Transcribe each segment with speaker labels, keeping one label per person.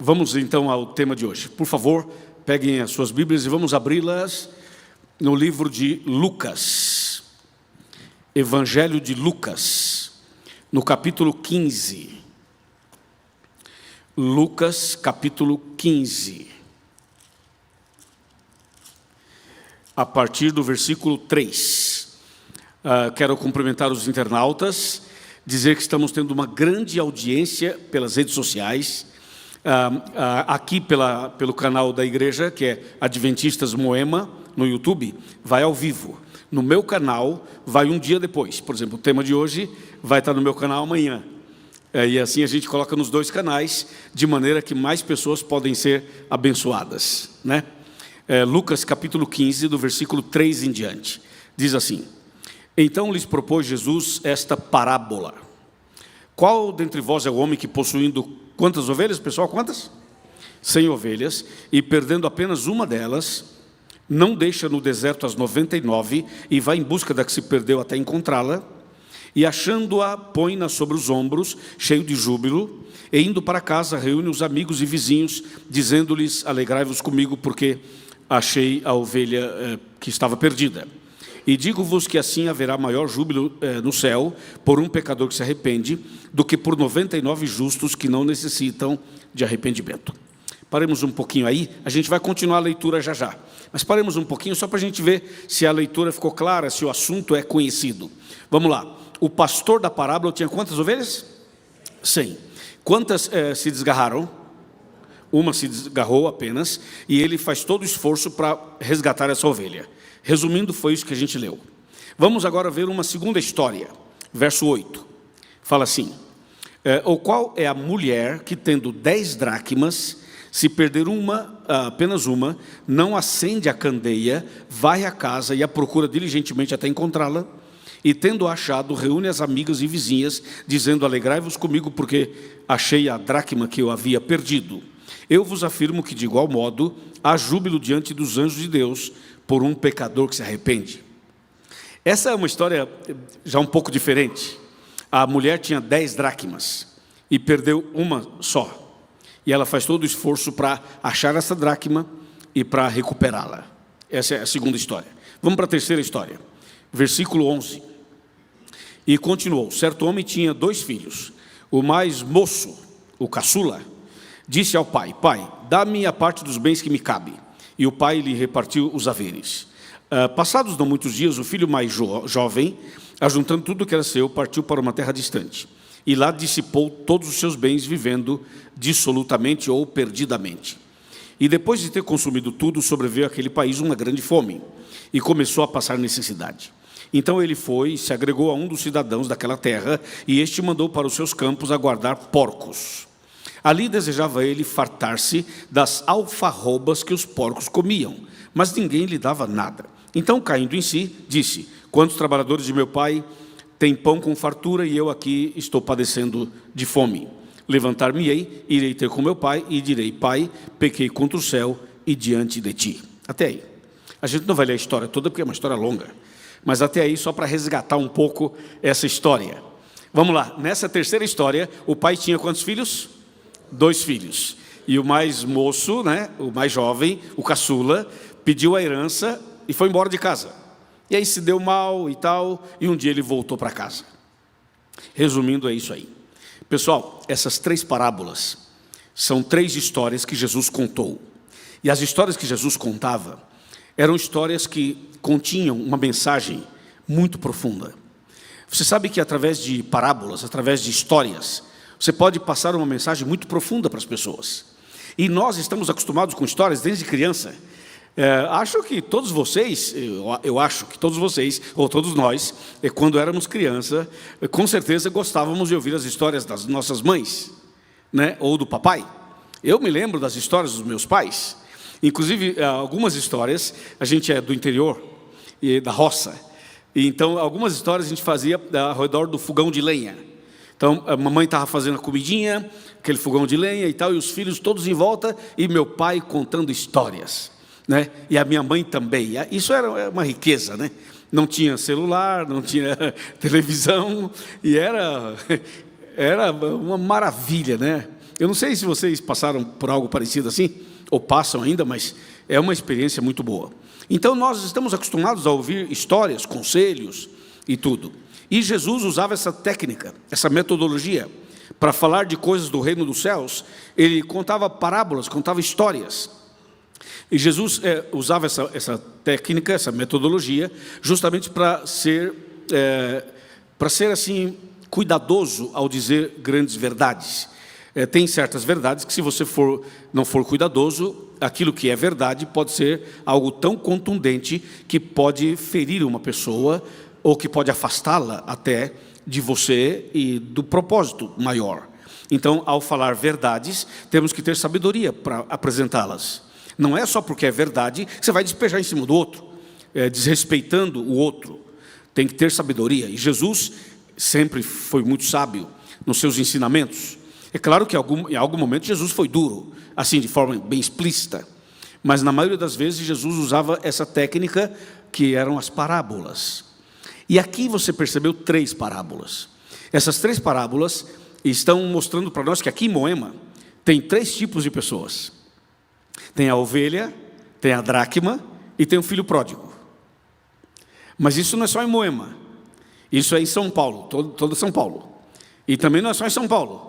Speaker 1: Vamos então ao tema de hoje. Por favor, peguem as suas Bíblias e vamos abri-las no livro de Lucas. Evangelho de Lucas, no capítulo 15. Lucas, capítulo 15. A partir do versículo 3. Quero cumprimentar os internautas, dizer que estamos tendo uma grande audiência pelas redes sociais, aqui pelo canal da igreja, que é Adventistas Moema, no YouTube, vai ao vivo. No meu canal, vai um dia depois. Por exemplo, o tema de hoje vai estar no meu canal amanhã. E assim a gente coloca nos dois canais, de maneira que mais pessoas podem ser abençoadas, né? Lucas capítulo 15, do versículo 3 em diante. Diz assim: Então lhes propôs Jesus esta parábola. Qual dentre vós é o homem que, possuindo quantas ovelhas, pessoal, quantas? 100 ovelhas, e perdendo apenas uma delas, não deixa no deserto as 99 e vai em busca da que se perdeu até encontrá-la, e achando-a, põe-na sobre os ombros, cheio de júbilo, e indo para casa, reúne os amigos e vizinhos, dizendo-lhes: alegrai-vos comigo, porque achei a ovelha que estava perdida. E digo-vos que assim haverá maior júbilo no céu por um pecador que se arrepende, do que por 99 justos que não necessitam de arrependimento. Paremos um pouquinho aí, a gente vai continuar a leitura já já. Mas paremos um pouquinho só para a gente ver se a leitura ficou clara, se o assunto é conhecido. Vamos lá. O pastor da parábola tinha quantas ovelhas? 100. Quantas se desgarraram? Uma se desgarrou apenas, e ele faz todo o esforço para resgatar essa ovelha. Resumindo, foi isso que a gente leu. Vamos agora ver uma segunda história. Verso 8. Fala assim: o qual é a mulher que, tendo 10 dracmas, se perder apenas uma, não acende a candeia, vai à casa e a procura diligentemente até encontrá-la, e tendo achado, reúne as amigas e vizinhas, dizendo: alegrai-vos comigo, porque achei a dracma que eu havia perdido. Eu vos afirmo que, de igual modo, há júbilo diante dos anjos de Deus por um pecador que se arrepende. Essa é uma história já um pouco diferente. A mulher tinha 10 dracmas e perdeu uma só. E ela faz todo o esforço para achar essa dracma e para recuperá-la. Essa é a segunda história. Vamos para a terceira história. Versículo 11. E continuou: certo homem tinha 2 filhos. O mais moço, o caçula, disse ao pai: pai, dá-me a parte dos bens que me cabe. E o pai lhe repartiu os haveres. Passados não muitos dias, o filho mais jovem, ajuntando tudo o que era seu, partiu para uma terra distante. E lá dissipou todos os seus bens, vivendo dissolutamente ou perdidamente. E depois de ter consumido tudo, sobreveio àquele país uma grande fome, e começou a passar necessidade. Então ele foi e se agregou a um dos cidadãos daquela terra, e este mandou para os seus campos a guardar porcos. Ali desejava ele fartar-se das alfarrobas que os porcos comiam, mas ninguém lhe dava nada. Então, caindo em si, disse: quantos trabalhadores de meu pai têm pão com fartura, e eu aqui estou padecendo de fome? Levantar-me-ei, irei ter com meu pai, e direi: pai, pequei contra o céu e diante de ti. Até aí. A gente não vai ler a história toda, porque é uma história longa, mas até aí só para resgatar um pouco essa história. Vamos lá. Nessa terceira história, o pai tinha quantos filhos? 2 filhos. E o mais moço, né, o mais jovem, o caçula, pediu a herança e foi embora de casa. E aí se deu mal e tal, e um dia ele voltou para casa. Resumindo, é isso aí. Pessoal, essas 3 parábolas são 3 histórias que Jesus contou. E as histórias que Jesus contava eram histórias que continham uma mensagem muito profunda. Você sabe que através de parábolas, através de histórias, você pode passar uma mensagem muito profunda para as pessoas. E nós estamos acostumados com histórias desde criança. Acho que todos vocês, eu acho que todos vocês, ou todos nós, quando éramos criança, com certeza gostávamos de ouvir as histórias das nossas mães, né? Ou do papai. Eu me lembro das histórias dos meus pais. Inclusive, algumas histórias, a gente é do interior, e da roça. E então, algumas histórias a gente fazia ao redor do fogão de lenha. Então, a mamãe estava fazendo a comidinha, aquele fogão de lenha e tal, e os filhos todos em volta, e meu pai contando histórias, né? E a minha mãe também. Isso era uma riqueza, né? Não tinha celular, não tinha televisão, e era uma maravilha, né? Eu não sei se vocês passaram por algo parecido assim, ou passam ainda, mas é uma experiência muito boa. Então, nós estamos acostumados a ouvir histórias, conselhos e tudo. E Jesus usava essa técnica, essa metodologia, para falar de coisas do reino dos céus. Ele contava parábolas, contava histórias. E Jesus usava essa técnica, essa metodologia, justamente para ser assim, cuidadoso ao dizer grandes verdades. Tem certas verdades que, se você não for cuidadoso, aquilo que é verdade pode ser algo tão contundente que pode ferir uma pessoa ou que pode afastá-la até de você e do propósito maior. Então, ao falar verdades, temos que ter sabedoria para apresentá-las. Não é só porque é verdade que você vai despejar em cima do outro, desrespeitando o outro. Tem que ter sabedoria. E Jesus sempre foi muito sábio nos seus ensinamentos. É claro que em algum momento Jesus foi duro, assim, de forma bem explícita. Mas na maioria das vezes Jesus usava essa técnica que eram as parábolas. E aqui você percebeu 3 parábolas. Essas 3 parábolas estão mostrando para nós que aqui em Moema tem 3 tipos de pessoas. Tem a ovelha, tem a dracma e tem o filho pródigo. Mas isso não é só em Moema. Isso é em São Paulo, todo São Paulo. E também não é só em São Paulo.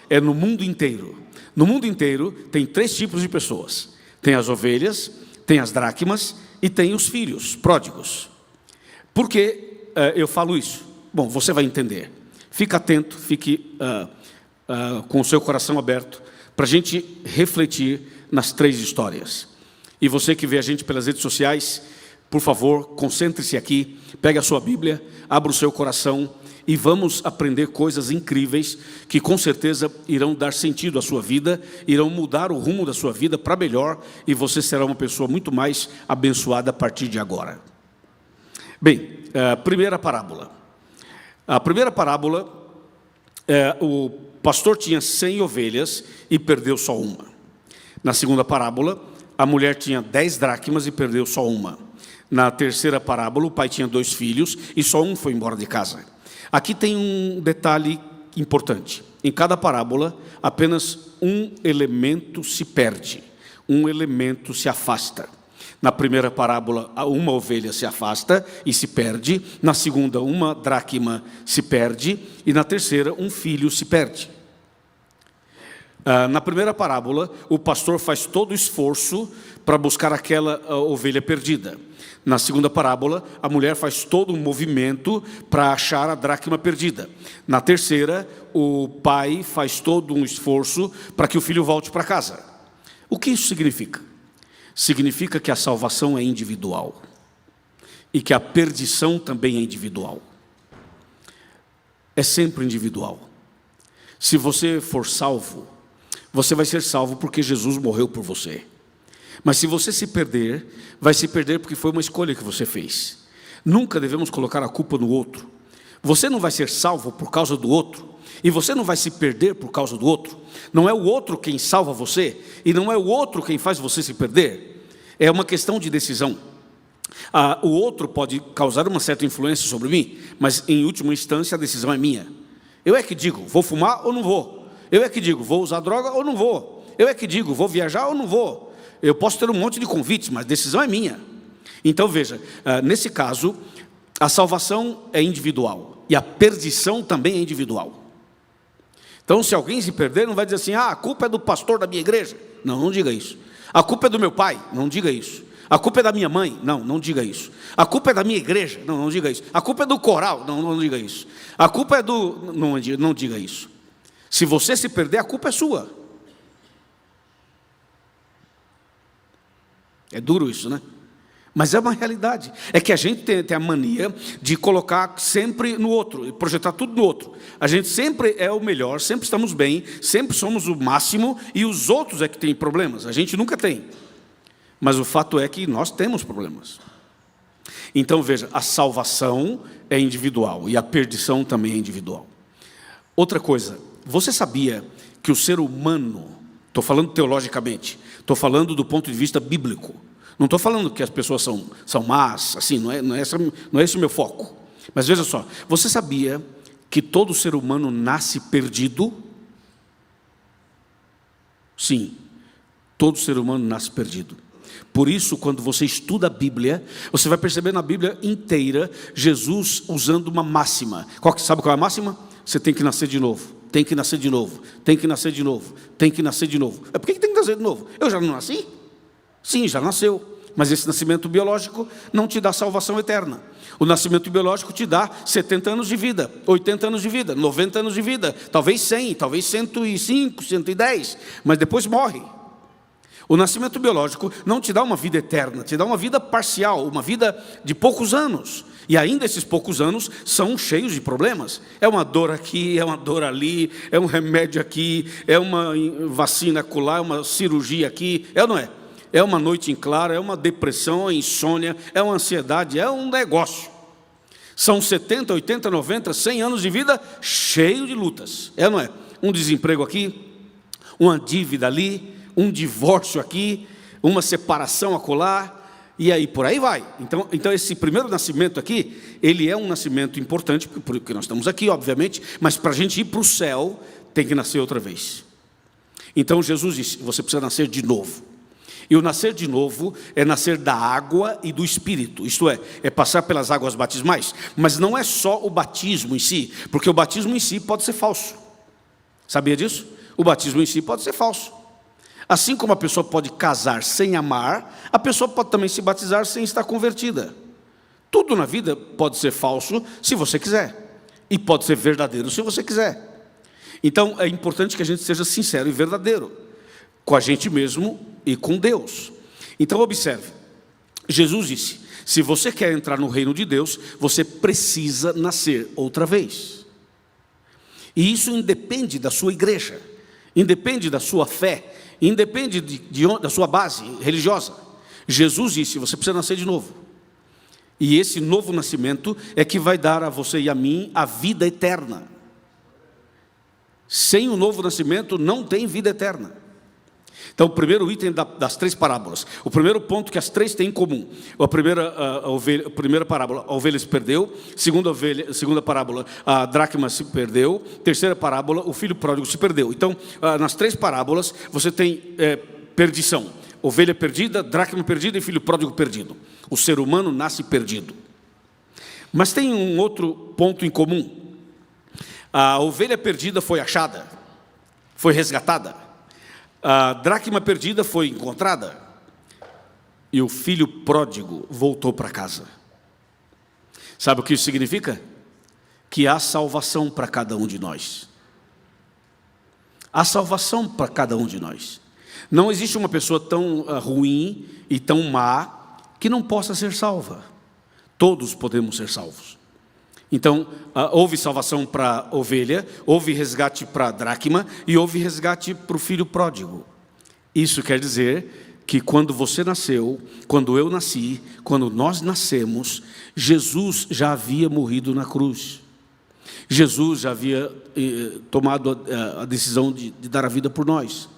Speaker 1: É no mundo inteiro. No mundo inteiro tem 3 tipos de pessoas. Tem as ovelhas, tem as dracmas e tem os filhos pródigos. Por que eu falo isso? Bom, você vai entender. Fique atento, fique com o seu coração aberto para a gente refletir nas 3 histórias. E você que vê a gente pelas redes sociais, por favor, concentre-se aqui, pegue a sua Bíblia, abra o seu coração e vamos aprender coisas incríveis que com certeza irão dar sentido à sua vida, irão mudar o rumo da sua vida para melhor e você será uma pessoa muito mais abençoada a partir de agora. Bem, a primeira parábola. A primeira parábola, o pastor tinha 100 ovelhas e perdeu só uma. Na segunda parábola, a mulher tinha 10 dracmas e perdeu só uma. Na terceira parábola, o pai tinha 2 filhos e só um foi embora de casa. Aqui tem um detalhe importante. Em cada parábola, apenas um elemento se perde, um elemento se afasta. Na primeira parábola, uma ovelha se afasta e se perde. Na segunda, uma dracma se perde. E na terceira, um filho se perde. Na primeira parábola, o pastor faz todo o esforço para buscar aquela ovelha perdida. Na segunda parábola, a mulher faz todo um movimento para achar a dracma perdida. Na terceira, o pai faz todo um esforço para que o filho volte para casa. O que isso significa? Significa que a salvação é individual e que a perdição também é individual. É sempre individual. Se você for salvo, você vai ser salvo porque Jesus morreu por você. Mas se você se perder, vai se perder porque foi uma escolha que você fez. Nunca devemos colocar a culpa no outro. Você não vai ser salvo por causa do outro, e você não vai se perder por causa do outro. Não é o outro quem salva você, e não é o outro quem faz você se perder. É uma questão de decisão. O outro pode causar uma certa influência sobre mim, mas em última instância a decisão é minha. Eu é que digo, vou fumar ou não vou? Eu é que digo, vou usar droga ou não vou? Eu é que digo, vou viajar ou não vou? Eu posso ter um monte de convites, mas a decisão é minha. Então veja, nesse caso, a salvação é individual e a perdição também é individual. Então, se alguém se perder, não vai dizer assim, a culpa é do pastor da minha igreja. Não, não diga isso. A culpa é do meu pai. Não diga isso. A culpa é da minha mãe. Não, não diga isso. A culpa é da minha igreja. Não, não diga isso. A culpa é do coral. Não, não diga isso. A culpa é do... Não diga isso. Se você se perder, a culpa é sua. É duro isso, né? Mas é uma realidade. É que a gente tem a mania de colocar sempre no outro, e projetar tudo no outro. A gente sempre é o melhor, sempre estamos bem, sempre somos o máximo, e os outros é que têm problemas. A gente nunca tem. Mas o fato é que nós temos problemas. Então veja, a salvação é individual e a perdição também é individual. Outra coisa, você sabia que o ser humano, estou falando teologicamente, estou falando do ponto de vista bíblico, não estou falando que as pessoas são más, assim, não é esse o meu foco. Mas veja só, você sabia que todo ser humano nasce perdido? Sim, todo ser humano nasce perdido. Por isso, quando você estuda a Bíblia, você vai perceber na Bíblia inteira Jesus usando uma máxima. Sabe qual é a máxima? Você tem que nascer de novo, tem que nascer de novo, tem que nascer de novo, tem que nascer de novo. Por que tem que nascer de novo? Eu já não nasci? Sim, já nasceu. Mas esse nascimento biológico não te dá salvação eterna. O nascimento biológico te dá 70 anos de vida, 80 anos de vida, 90 anos de vida, talvez 100, talvez 105, 110, mas depois morre. O nascimento biológico não te dá uma vida eterna, te dá uma vida parcial, uma vida de poucos anos. E ainda esses poucos anos são cheios de problemas. É uma dor aqui, é uma dor ali, é um remédio aqui, é uma vacina acolá, é uma cirurgia aqui, é ou não é? É uma noite em claro, é uma depressão, é insônia, é uma ansiedade, é um negócio. São 70, 80, 90, 100 anos de vida cheio de lutas, é ou não é? Um desemprego aqui, uma dívida ali, um divórcio aqui, uma separação acolá, e aí por aí vai. Então esse primeiro nascimento aqui, ele é um nascimento importante, porque nós estamos aqui, obviamente, mas para a gente ir para o céu, tem que nascer outra vez. Então Jesus disse, você precisa nascer de novo. E o nascer de novo é nascer da água e do Espírito, isto é passar pelas águas batismais. Mas não é só o batismo em si, porque o batismo em si pode ser falso. Sabia disso? O batismo em si pode ser falso. Assim como a pessoa pode casar sem amar, a pessoa pode também se batizar sem estar convertida. Tudo na vida pode ser falso se você quiser, e pode ser verdadeiro se você quiser. Então é importante que a gente seja sincero e verdadeiro com a gente mesmo e com Deus. Então observe, Jesus disse, se você quer entrar no reino de Deus, você precisa nascer outra vez. E isso independe da sua igreja, independe da sua fé, independe da sua base religiosa. Jesus disse, você precisa nascer de novo. E esse novo nascimento é que vai dar a você e a mim a vida eterna. Sem o novo nascimento não tem vida eterna. Então, o primeiro item das três parábolas, o primeiro ponto que as três têm em comum, a primeira parábola, a ovelha se perdeu, segunda parábola, a dracma se perdeu, terceira parábola, o filho pródigo se perdeu. Então, nas três parábolas, você tem perdição, ovelha perdida, dracma perdida e filho pródigo perdido. O ser humano nasce perdido. Mas tem um outro ponto em comum, a ovelha perdida foi achada, foi resgatada. A dracma perdida foi encontrada e o filho pródigo voltou para casa. Sabe o que isso significa? Que há salvação para cada um de nós. Há salvação para cada um de nós. Não existe uma pessoa tão ruim e tão má que não possa ser salva. Todos podemos ser salvos. Então, houve salvação para a ovelha, houve resgate para a dracma e houve resgate para o filho pródigo. Isso quer dizer que quando você nasceu, quando eu nasci, quando nós nascemos, Jesus já havia morrido na cruz. Jesus já havia tomado a decisão de dar a vida por nós.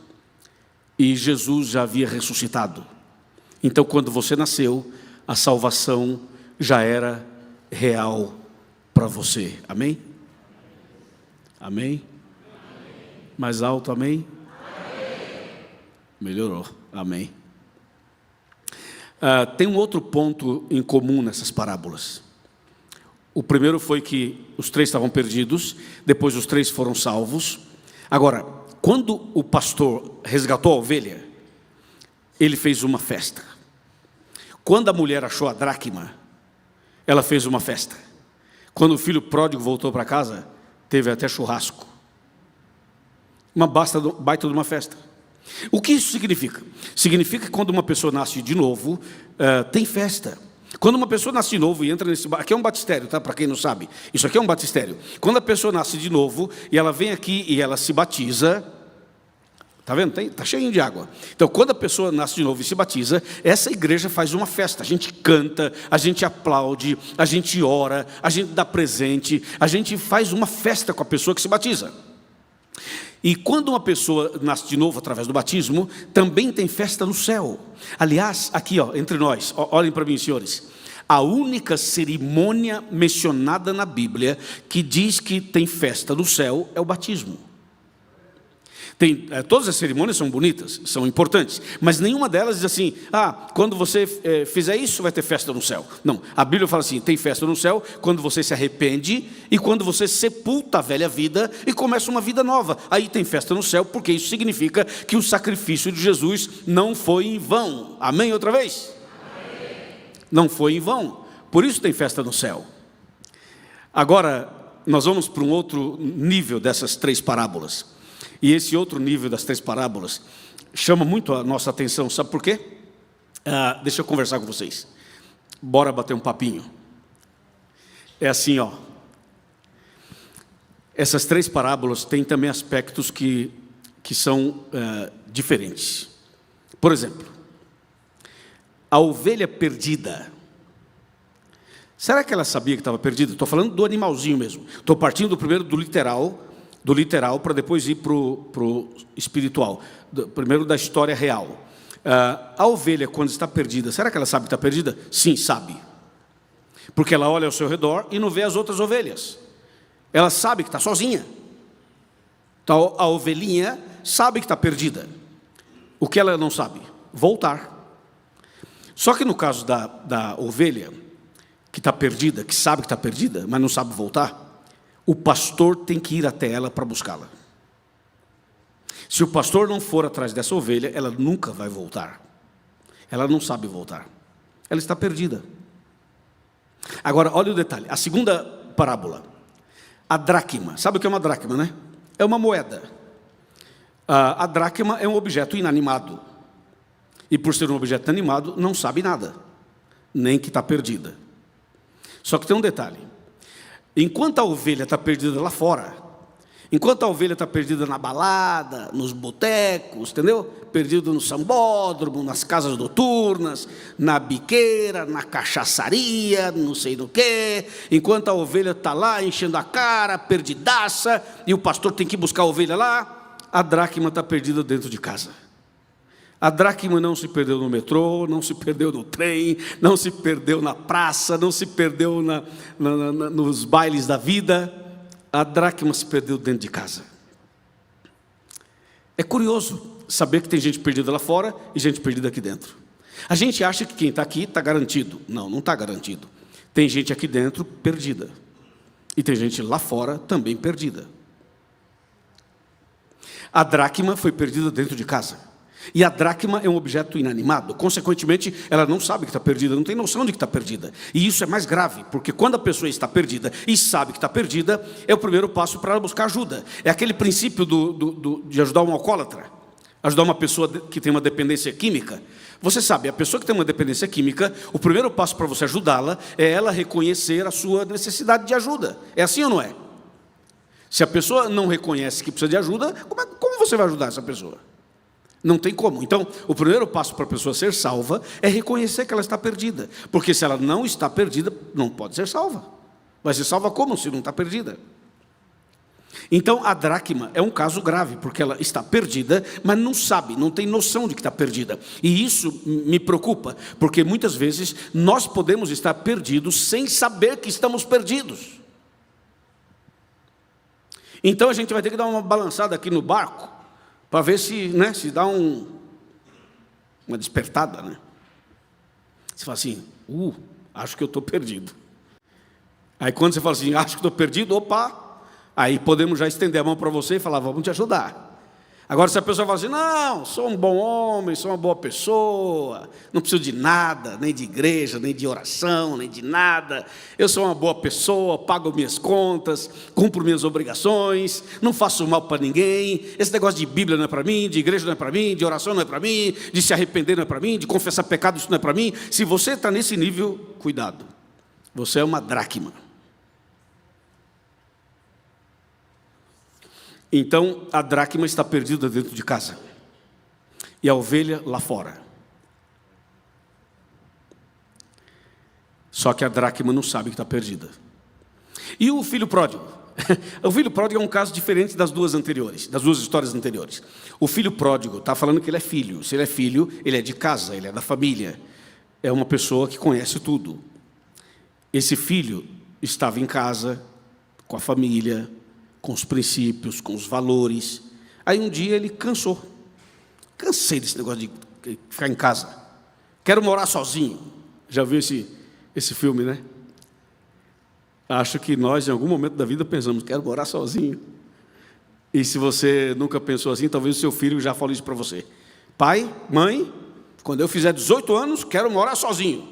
Speaker 1: E Jesus já havia ressuscitado. Então, quando você nasceu, a salvação já era real para você, amém? Amém? Mais alto, amém? Melhorou, amém. Tem um outro ponto em comum nessas parábolas. O primeiro foi que os três estavam perdidos, depois os três foram salvos. Agora, quando o pastor resgatou a ovelha, ele fez uma festa. Quando a mulher achou a dracma, ela fez uma festa. Quando o filho pródigo voltou para casa, teve até churrasco. Uma baita de uma festa. O que isso significa? Significa que quando uma pessoa nasce de novo, tem festa. Quando uma pessoa nasce de novo e entra nesse... Aqui é um batistério, tá? Para quem não sabe. Isso aqui é um batistério. Quando a pessoa nasce de novo e ela vem aqui e ela se batiza... Está vendo? Está cheio de água. Então, quando a pessoa nasce de novo e se batiza, essa igreja faz uma festa. A gente canta, a gente aplaude, a gente ora, a gente dá presente, a gente faz uma festa com a pessoa que se batiza. E quando uma pessoa nasce de novo através do batismo, também tem festa no céu. Aliás, aqui entre nós, olhem para mim, senhores. A única cerimônia mencionada na Bíblia que diz que tem festa no céu é o batismo. Todas as cerimônias são bonitas, são importantes, mas nenhuma delas diz assim, quando você fizer isso, vai ter festa no céu. Não, a Bíblia fala assim, tem festa no céu quando você se arrepende e quando você sepulta a velha vida e começa uma vida nova. Aí tem festa no céu, porque isso significa que o sacrifício de Jesus não foi em vão. Amém outra vez? Amém. Não foi em vão, por isso tem festa no céu. Agora, nós vamos para um outro nível dessas 3 parábolas. E esse outro nível das 3 parábolas chama muito a nossa atenção, sabe por quê? Deixa eu conversar com vocês. Bora bater um papinho. É assim, essas 3 parábolas têm também aspectos que são diferentes. Por exemplo, a ovelha perdida. Será que ela sabia que estava perdida? Estou falando do animalzinho mesmo. Estou partindo primeiro do literal para depois ir para o espiritual. Primeiro da história real. A ovelha, quando está perdida, será que ela sabe que está perdida? Sim, sabe. Porque ela olha ao seu redor e não vê as outras ovelhas. Ela sabe que está sozinha. Então, a ovelhinha sabe que está perdida. O que ela não sabe? Voltar. Só que no caso da ovelha, que está perdida, que sabe que está perdida, mas não sabe voltar, o pastor tem que ir até ela para buscá-la. Se o pastor não for atrás dessa ovelha, ela nunca vai voltar. Ela não sabe voltar. Ela está perdida. Agora, olha o detalhe. A segunda parábola. A dracma. Sabe o que é uma dracma, né? É uma moeda. A dracma é um objeto inanimado. E por ser um objeto inanimado, não sabe nada. Nem que está perdida. Só que tem um detalhe. Enquanto a ovelha está perdida lá fora, enquanto a ovelha está perdida na balada, nos botecos, entendeu? Perdida no sambódromo, nas casas noturnas, na biqueira, na cachaçaria, não sei do que. Enquanto a ovelha está lá enchendo a cara, perdidaça, e o pastor tem que buscar a ovelha lá, a dracma está perdida dentro de casa. A dracma não se perdeu no metrô, não se perdeu no trem, não se perdeu na praça, não se perdeu nos bailes da vida. A dracma se perdeu dentro de casa. É curioso saber que tem gente perdida lá fora e gente perdida aqui dentro. A gente acha que quem está aqui está garantido. Não, não está garantido. Tem gente aqui dentro perdida. E tem gente lá fora também perdida. A dracma foi perdida dentro de casa. E a dracma é um objeto inanimado. Consequentemente, ela não sabe que está perdida, não tem noção de que está perdida. E isso é mais grave, porque quando a pessoa está perdida e sabe que está perdida, é o primeiro passo para ela buscar ajuda. É aquele princípio de ajudar um alcoólatra, ajudar uma pessoa que tem uma dependência química. Você sabe, a pessoa que tem uma dependência química, o primeiro passo para você ajudá-la é ela reconhecer a sua necessidade de ajuda. É assim ou não é? Se a pessoa não reconhece que precisa de ajuda, como você vai ajudar essa pessoa? Não tem como. Então, o primeiro passo para a pessoa ser salva é reconhecer que ela está perdida. Porque se ela não está perdida, não pode ser salva. Vai ser salva como se não está perdida? Então, a dracma é um caso grave, porque ela está perdida, mas não sabe, não tem noção de que está perdida. E isso me preocupa, porque muitas vezes nós podemos estar perdidos sem saber que estamos perdidos. Então, a gente vai ter que dar uma balançada aqui no barco, para ver se dá uma despertada, né? Você fala assim, acho que eu estou perdido. Aí quando você fala assim, acho que estou perdido, opa, aí podemos já estender a mão para você e falar, vamos te ajudar. Agora se a pessoa fala assim, não, sou um bom homem, sou uma boa pessoa, não preciso de nada, nem de igreja, nem de oração, nem de nada, eu sou uma boa pessoa, pago minhas contas, cumpro minhas obrigações, não faço mal para ninguém, esse negócio de Bíblia não é para mim, de igreja não é para mim, de oração não é para mim, de se arrepender não é para mim, de confessar pecado isso não é para mim. Se você está nesse nível, cuidado, você é uma dracma. Então, a dracma está perdida dentro de casa. E a ovelha lá fora. Só que a dracma não sabe que está perdida. E o filho pródigo? O filho pródigo é um caso diferente das duas anteriores, das duas histórias anteriores. O filho pródigo está falando que ele é filho. Se ele é filho, ele é de casa, ele é da família. É uma pessoa que conhece tudo. Esse filho estava em casa, com a família, com os princípios, com os valores. Aí um dia ele cansou. Cansei desse negócio de ficar em casa. Quero morar sozinho. Já viu esse filme, né? Acho que nós, em algum momento da vida, pensamos, quero morar sozinho. E se você nunca pensou assim, talvez o seu filho já falou isso para você. Pai, mãe, quando eu fizer 18 anos, quero morar sozinho.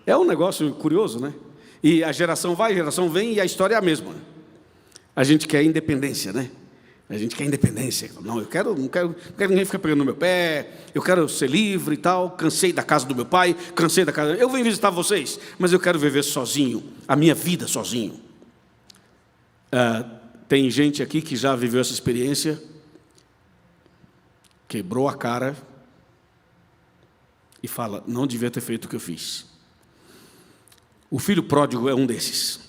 Speaker 1: É um negócio curioso, né? E a geração vai, a geração vem, e a história é a mesma. A gente quer independência, né? A gente quer independência. Não, não quero ninguém ficar pegando no meu pé, eu quero ser livre e tal, cansei da casa do meu pai, cansei da casa... Eu venho visitar vocês, mas eu quero viver sozinho, a minha vida sozinho. Tem gente aqui que já viveu essa experiência, quebrou a cara e fala, não devia ter feito o que eu fiz. O filho pródigo é um desses.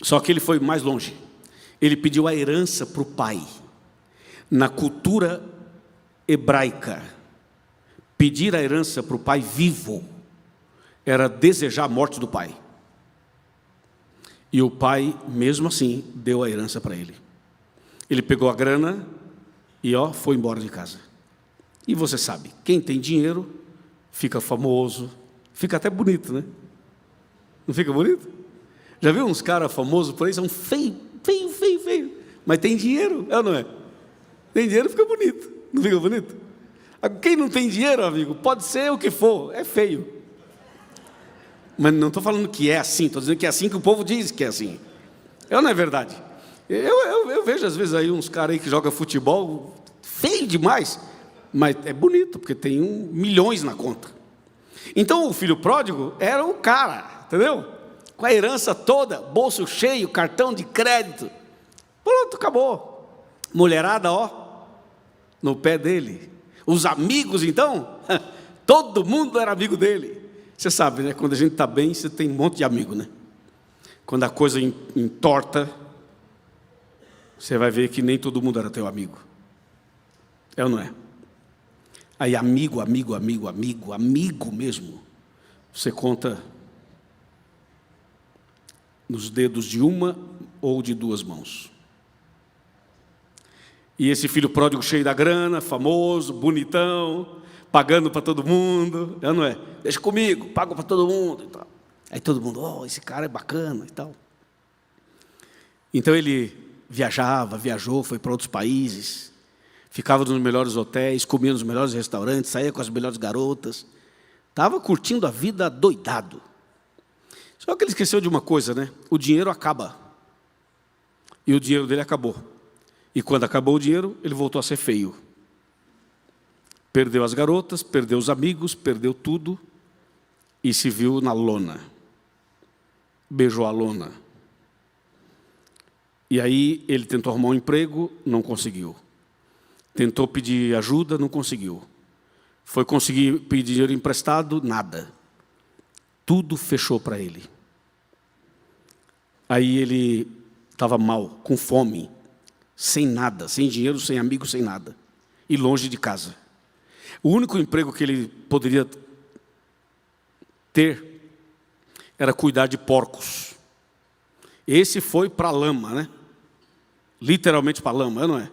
Speaker 1: Só que ele foi mais longe. Ele pediu a herança para o pai. Na cultura hebraica, pedir a herança para o pai vivo era desejar a morte do pai. E o pai, mesmo assim, deu a herança para ele. Ele pegou a grana e foi embora de casa. E você sabe, quem tem dinheiro fica famoso, fica até bonito, né? Não fica bonito? Já viu uns caras famosos por aí, são feios, mas tem dinheiro, é ou não é? Tem dinheiro, fica bonito, não fica bonito? Quem não tem dinheiro, amigo, pode ser o que for, é feio. Mas não estou falando que é assim, estou dizendo que é assim que o povo diz que é assim. É ou não é verdade? Eu vejo às vezes aí uns caras aí que jogam futebol, feio demais, mas é bonito, porque tem milhões na conta. Então o filho pródigo era o cara, entendeu? Com a herança toda, bolso cheio, cartão de crédito. Pronto, acabou. Mulherada, no pé dele. Os amigos, então, todo mundo era amigo dele. Você sabe, né? Quando a gente está bem, você tem um monte de amigo, né? Quando a coisa entorta, você vai ver que nem todo mundo era teu amigo. É ou não é? Aí amigo mesmo, você conta nos dedos de uma ou de duas mãos. E esse filho pródigo cheio da grana, famoso, bonitão, pagando para todo mundo, não é? Deixa comigo, pago para todo mundo e tal. Aí todo mundo, esse cara é bacana e tal. Então ele viajou, foi para outros países, ficava nos melhores hotéis, comia nos melhores restaurantes, saía com as melhores garotas, estava curtindo a vida doidado. Só que ele esqueceu de uma coisa, né? O dinheiro acaba. E o dinheiro dele acabou. E quando acabou o dinheiro, ele voltou a ser feio. Perdeu as garotas, perdeu os amigos, perdeu tudo e se viu na lona. Beijou a lona. E aí ele tentou arrumar um emprego, não conseguiu. Tentou pedir ajuda, não conseguiu. Foi conseguir pedir dinheiro emprestado, nada. Tudo fechou para ele. Aí ele estava mal, com fome, sem nada, sem dinheiro, sem amigos, sem nada. E longe de casa. O único emprego que ele poderia ter era cuidar de porcos. Esse foi para a lama, né? Literalmente para a lama, não é?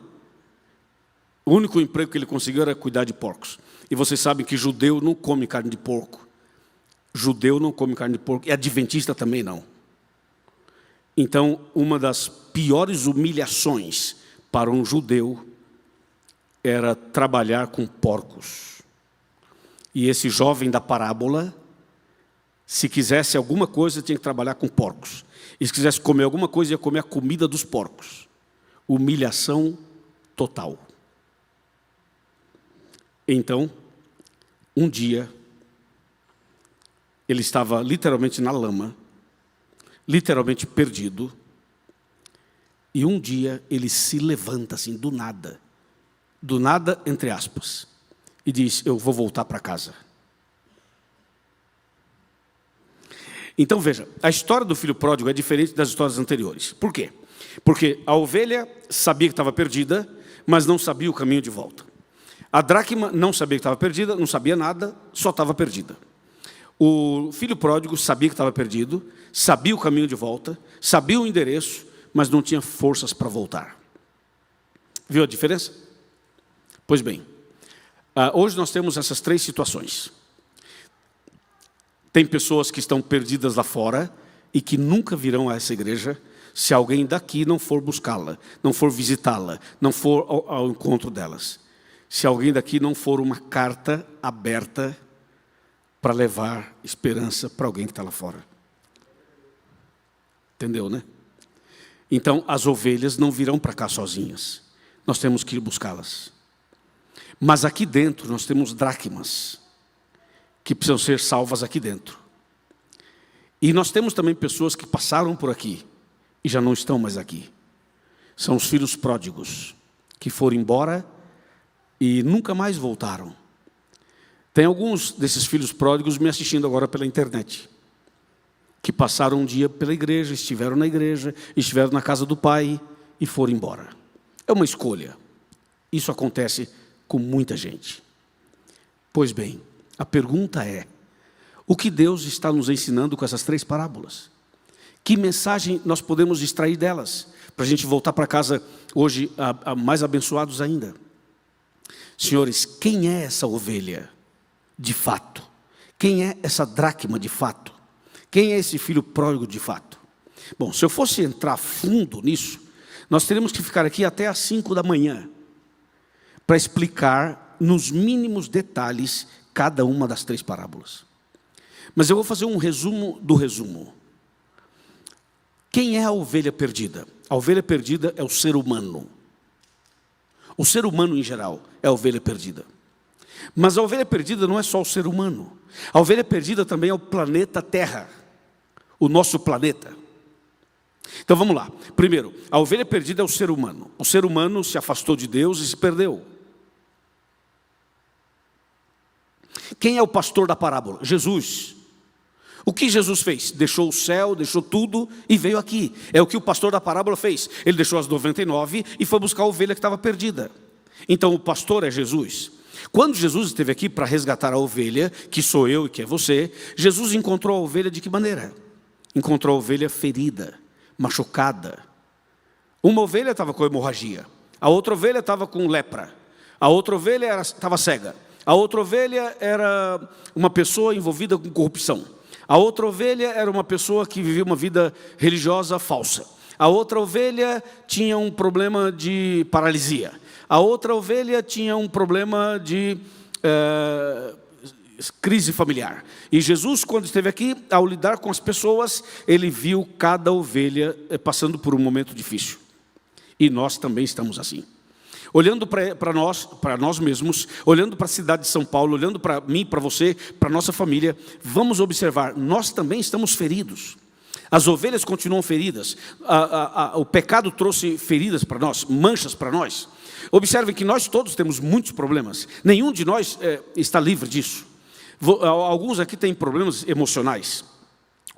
Speaker 1: O único emprego que ele conseguiu era cuidar de porcos. E vocês sabem que judeu não come carne de porco. Judeu não come carne de porco. E adventista também não. Então, uma das piores humilhações para um judeu era trabalhar com porcos. E esse jovem da parábola, se quisesse alguma coisa, tinha que trabalhar com porcos. E se quisesse comer alguma coisa, ia comer a comida dos porcos. Humilhação total. Então, um dia, ele estava literalmente na lama, literalmente perdido, e um dia ele se levanta assim, do nada, entre aspas, e diz, eu vou voltar para casa. Então veja, a história do filho pródigo é diferente das histórias anteriores. Por quê? Porque a ovelha sabia que estava perdida, mas não sabia o caminho de volta. A dracma não sabia que estava perdida, não sabia nada, só estava perdida. O filho pródigo sabia que estava perdido, sabia o caminho de volta, sabia o endereço, mas não tinha forças para voltar. Viu a diferença? Pois bem, hoje nós temos essas 3 situações. Tem pessoas que estão perdidas lá fora e que nunca virão a essa igreja se alguém daqui não for buscá-la, não for visitá-la, não for ao encontro delas. Se alguém daqui não for uma carta aberta para levar esperança para alguém que está lá fora. Entendeu, né? Então, as ovelhas não virão para cá sozinhas. Nós temos que ir buscá-las. Mas aqui dentro nós temos dracmas que precisam ser salvas aqui dentro. E nós temos também pessoas que passaram por aqui e já não estão mais aqui. São os filhos pródigos, que foram embora e nunca mais voltaram. Tem alguns desses filhos pródigos me assistindo agora pela internet, que passaram um dia pela igreja, estiveram na igreja, estiveram na casa do pai e foram embora. É uma escolha. Isso acontece com muita gente. Pois bem, a pergunta é: o que Deus está nos ensinando com essas 3 parábolas? Que mensagem nós podemos extrair delas, para a gente voltar para casa hoje mais abençoados ainda? Senhores, quem é essa ovelha de fato? Quem é essa dracma de fato? Quem é esse filho pródigo de fato? Bom, se eu fosse entrar fundo nisso, nós teríamos que ficar aqui até às 5 da manhã, para explicar nos mínimos detalhes cada uma das 3 parábolas. Mas eu vou fazer um resumo do resumo. Quem é a ovelha perdida? A ovelha perdida é o ser humano. O ser humano em geral é a ovelha perdida. Mas a ovelha perdida não é só o ser humano. A ovelha perdida também é o planeta Terra, o nosso planeta. Então vamos lá. Primeiro, a ovelha perdida é o ser humano. O ser humano se afastou de Deus e se perdeu. Quem é o pastor da parábola? Jesus. O que Jesus fez? Deixou o céu, deixou tudo e veio aqui. É o que o pastor da parábola fez. Ele deixou as 99 e foi buscar a ovelha que estava perdida. Então o pastor é Jesus. Quando Jesus esteve aqui para resgatar a ovelha, que sou eu e que é você, Jesus encontrou a ovelha de que maneira? Encontrou a ovelha ferida, machucada. Uma ovelha estava com hemorragia, a outra ovelha estava com lepra, a outra ovelha estava cega, a outra ovelha era uma pessoa envolvida com corrupção. A outra ovelha era uma pessoa que vivia uma vida religiosa falsa. A outra ovelha tinha um problema de paralisia. A outra ovelha tinha um problema de crise familiar. E Jesus, quando esteve aqui, ao lidar com as pessoas, ele viu cada ovelha passando por um momento difícil. E nós também estamos assim. Olhando para nós mesmos, olhando para a cidade de São Paulo, olhando para mim, para você, para a nossa família, vamos observar, nós também estamos feridos. As ovelhas continuam feridas, o pecado trouxe feridas para nós, manchas para nós. Observem que nós todos temos muitos problemas, nenhum de nós está livre disso. Alguns aqui têm problemas emocionais.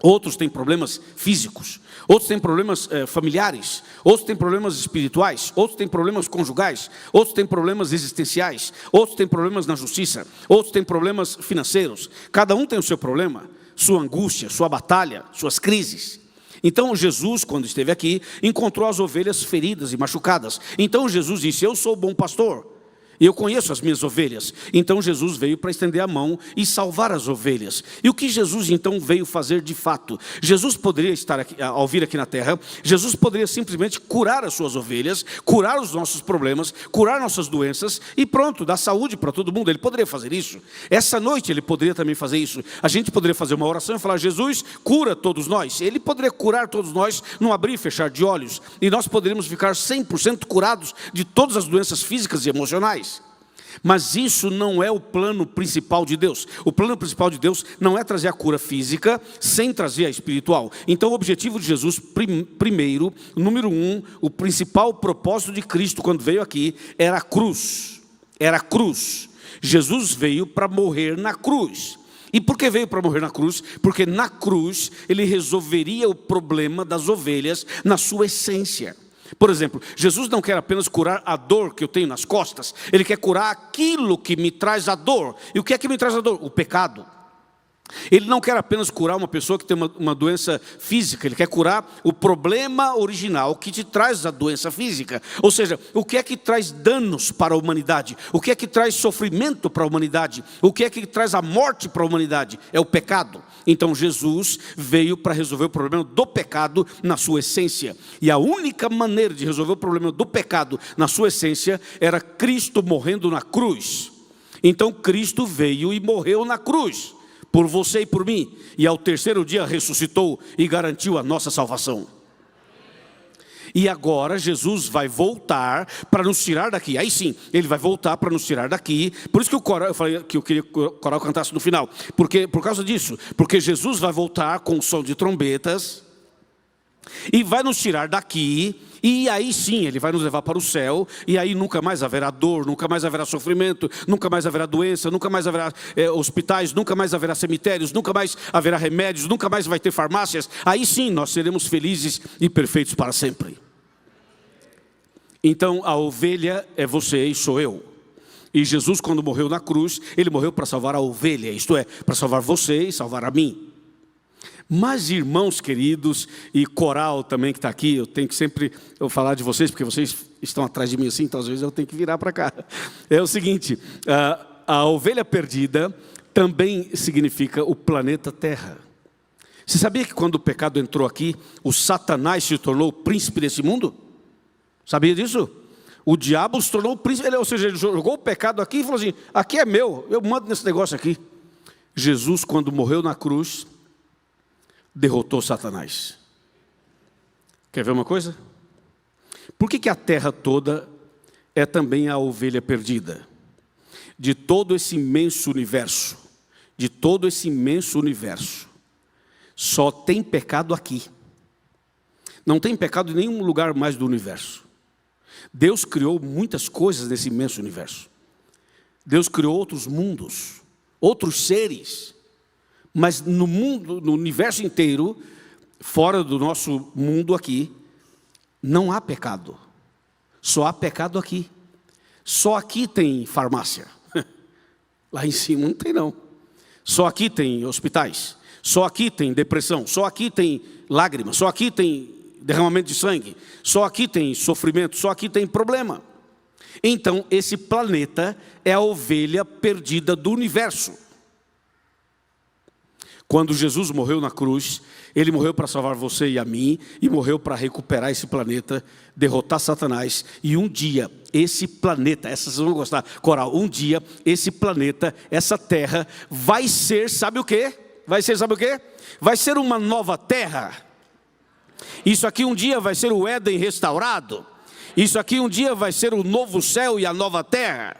Speaker 1: Outros têm problemas físicos, outros têm problemas familiares, outros têm problemas espirituais, outros têm problemas conjugais, outros têm problemas existenciais, outros têm problemas na justiça, outros têm problemas financeiros. Cada um tem o seu problema, sua angústia, sua batalha, suas crises. Então Jesus, quando esteve aqui, encontrou as ovelhas feridas e machucadas. Então Jesus disse: eu sou o bom pastor, e eu conheço as minhas ovelhas. Então Jesus veio para estender a mão e salvar as ovelhas. E o que Jesus então veio fazer de fato? Jesus poderia estar aqui, ao vir aqui na terra, Jesus poderia simplesmente curar as suas ovelhas, curar os nossos problemas, curar nossas doenças e pronto, dar saúde para todo mundo. Ele poderia fazer isso. Essa noite ele poderia também fazer isso. A gente poderia fazer uma oração e falar: Jesus, cura todos nós. Ele poderia curar todos nós num abrir e fechar de olhos. E nós poderíamos ficar 100% curados de todas as doenças físicas e emocionais. Mas isso não é o plano principal de Deus. O plano principal de Deus não é trazer a cura física sem trazer a espiritual. Então o objetivo de Jesus, primeiro, número 1, o principal propósito de Cristo quando veio aqui era a cruz. Era a cruz. Jesus veio para morrer na cruz. E por que veio para morrer na cruz? Porque na cruz ele resolveria o problema das ovelhas na sua essência. Por exemplo, Jesus não quer apenas curar a dor que eu tenho nas costas. Ele quer curar aquilo que me traz a dor. E o que é que me traz a dor? O pecado. Ele não quer apenas curar uma pessoa que tem uma doença física, ele quer curar o problema original que te traz a doença física. Ou seja, o que é que traz danos para a humanidade? O que é que traz sofrimento para a humanidade? O que é que traz a morte para a humanidade? É o pecado. Então Jesus veio para resolver o problema do pecado na sua essência. E a única maneira de resolver o problema do pecado na sua essência era Cristo morrendo na cruz. Então Cristo veio e morreu na cruz por você e por mim, e ao terceiro dia ressuscitou e garantiu a nossa salvação. E agora Jesus vai voltar para nos tirar daqui. Aí sim, ele vai voltar para nos tirar daqui. Por isso que o coral, eu falei que eu queria que o coral cantasse no final. Por causa disso, porque Jesus vai voltar com o som de trombetas e vai nos tirar daqui. E aí sim, ele vai nos levar para o céu. E aí nunca mais haverá dor, nunca mais haverá sofrimento, nunca mais haverá doença, nunca mais haverá hospitais, nunca mais haverá cemitérios, nunca mais haverá remédios, nunca mais vai ter farmácias. Aí sim, nós seremos felizes e perfeitos para sempre. Então a ovelha é você e sou eu. E Jesus, quando morreu na cruz, ele morreu para salvar a ovelha, isto é, para salvar você e salvar a mim. Mas irmãos queridos, e coral também que está aqui, eu tenho que sempre falar de vocês, porque vocês estão atrás de mim assim, então às vezes eu tenho que virar para cá. É o seguinte, a ovelha perdida também significa o planeta Terra. Você sabia que quando o pecado entrou aqui, o Satanás se tornou o príncipe desse mundo? Sabia disso? O diabo se tornou o príncipe, ou seja, ele jogou o pecado aqui e falou assim, aqui é meu, eu mando nesse negócio aqui. Jesus, quando morreu na cruz, derrotou Satanás. Quer ver uma coisa? Por que a terra toda é também a ovelha perdida? De todo esse imenso universo, só tem pecado aqui. Não tem pecado em nenhum lugar mais do universo. Deus criou muitas coisas nesse imenso universo. Deus criou outros mundos, outros seres. Mas no mundo, no universo inteiro, fora do nosso mundo aqui, não há pecado. Só há pecado aqui. Só aqui tem farmácia. Lá em cima não tem não. Só aqui tem hospitais. Só aqui tem depressão. Só aqui tem lágrimas. Só aqui tem derramamento de sangue. Só aqui tem sofrimento. Só aqui tem problema. Então esse planeta é a ovelha perdida do universo. Quando Jesus morreu na cruz, ele morreu para salvar você e a mim, e morreu para recuperar esse planeta, derrotar Satanás, e um dia, esse planeta, essas vocês vão gostar, coral, um dia, esse planeta, essa terra, vai ser, sabe o quê? Vai ser, sabe o quê? Vai ser uma nova terra. Isso aqui um dia vai ser o Éden restaurado. Isso aqui um dia vai ser o novo céu e a nova terra.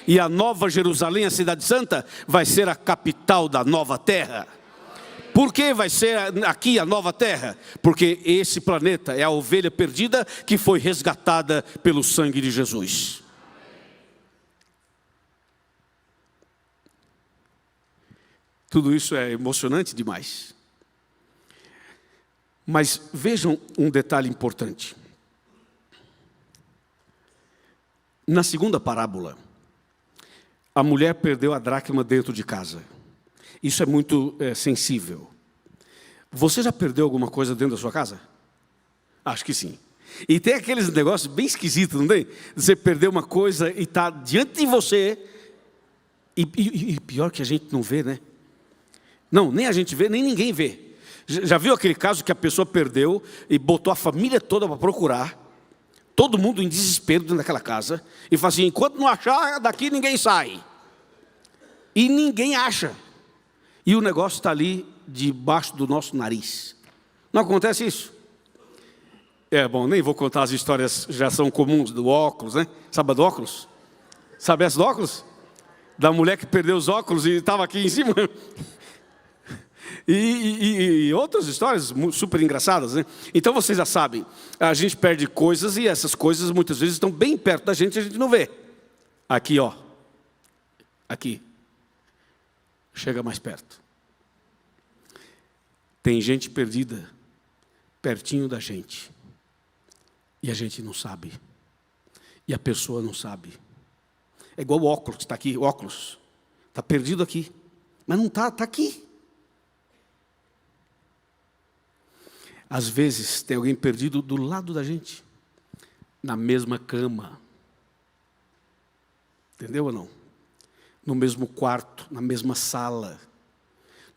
Speaker 1: E a nova Jerusalém, a cidade santa, vai ser a capital da nova terra. Por que vai ser aqui a nova terra? Porque esse planeta é a ovelha perdida que foi resgatada pelo sangue de Jesus. Tudo isso é emocionante demais. Mas vejam um detalhe importante. Na segunda parábola, a mulher perdeu a dracma dentro de casa. Isso é muito sensível. Você já perdeu alguma coisa dentro da sua casa? Acho que sim. E tem aqueles negócios bem esquisitos, não tem? Você perdeu uma coisa e está diante de você. E pior que a gente não vê, né? Não, nem a gente vê, nem ninguém vê. Já viu aquele caso que a pessoa perdeu e botou a família toda para procurar? Todo mundo em desespero dentro daquela casa. E fala assim, enquanto não achar, daqui ninguém sai. E ninguém acha. E o negócio está ali debaixo do nosso nariz. Não acontece isso? Bom, nem vou contar as histórias, já são comuns do óculos, né? Sabe a do óculos? Sabe essa do óculos? Da mulher que perdeu os óculos e estava aqui em cima. E outras histórias super engraçadas, né? Então vocês já sabem, a gente perde coisas e essas coisas muitas vezes estão bem perto da gente e a gente não vê. Aqui, ó. Aqui. Chega mais perto. Tem gente perdida pertinho da gente. E a gente não sabe. E a pessoa não sabe. É igual o óculos que está aqui, o óculos. Está perdido aqui. Mas não está, está aqui. Às vezes tem alguém perdido do lado da gente, na mesma cama. Entendeu ou não? No mesmo quarto, na mesma sala,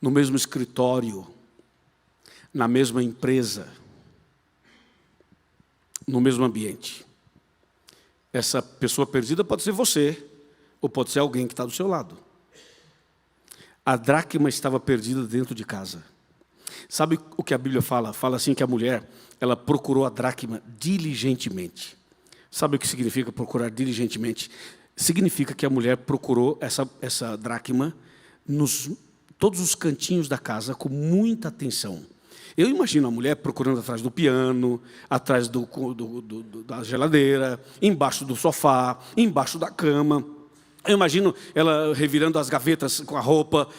Speaker 1: no mesmo escritório, na mesma empresa, no mesmo ambiente. Essa pessoa perdida pode ser você, ou pode ser alguém que está do seu lado. A dracma estava perdida dentro de casa. Sabe o que a Bíblia fala? Fala assim que a mulher, ela procurou a dracma diligentemente. Sabe o que significa procurar diligentemente? Significa que a mulher procurou essa dracma nos todos os cantinhos da casa com muita atenção. Eu imagino a mulher procurando atrás do piano, atrás da geladeira, embaixo do sofá, embaixo da cama. Eu imagino ela revirando as gavetas com a roupa,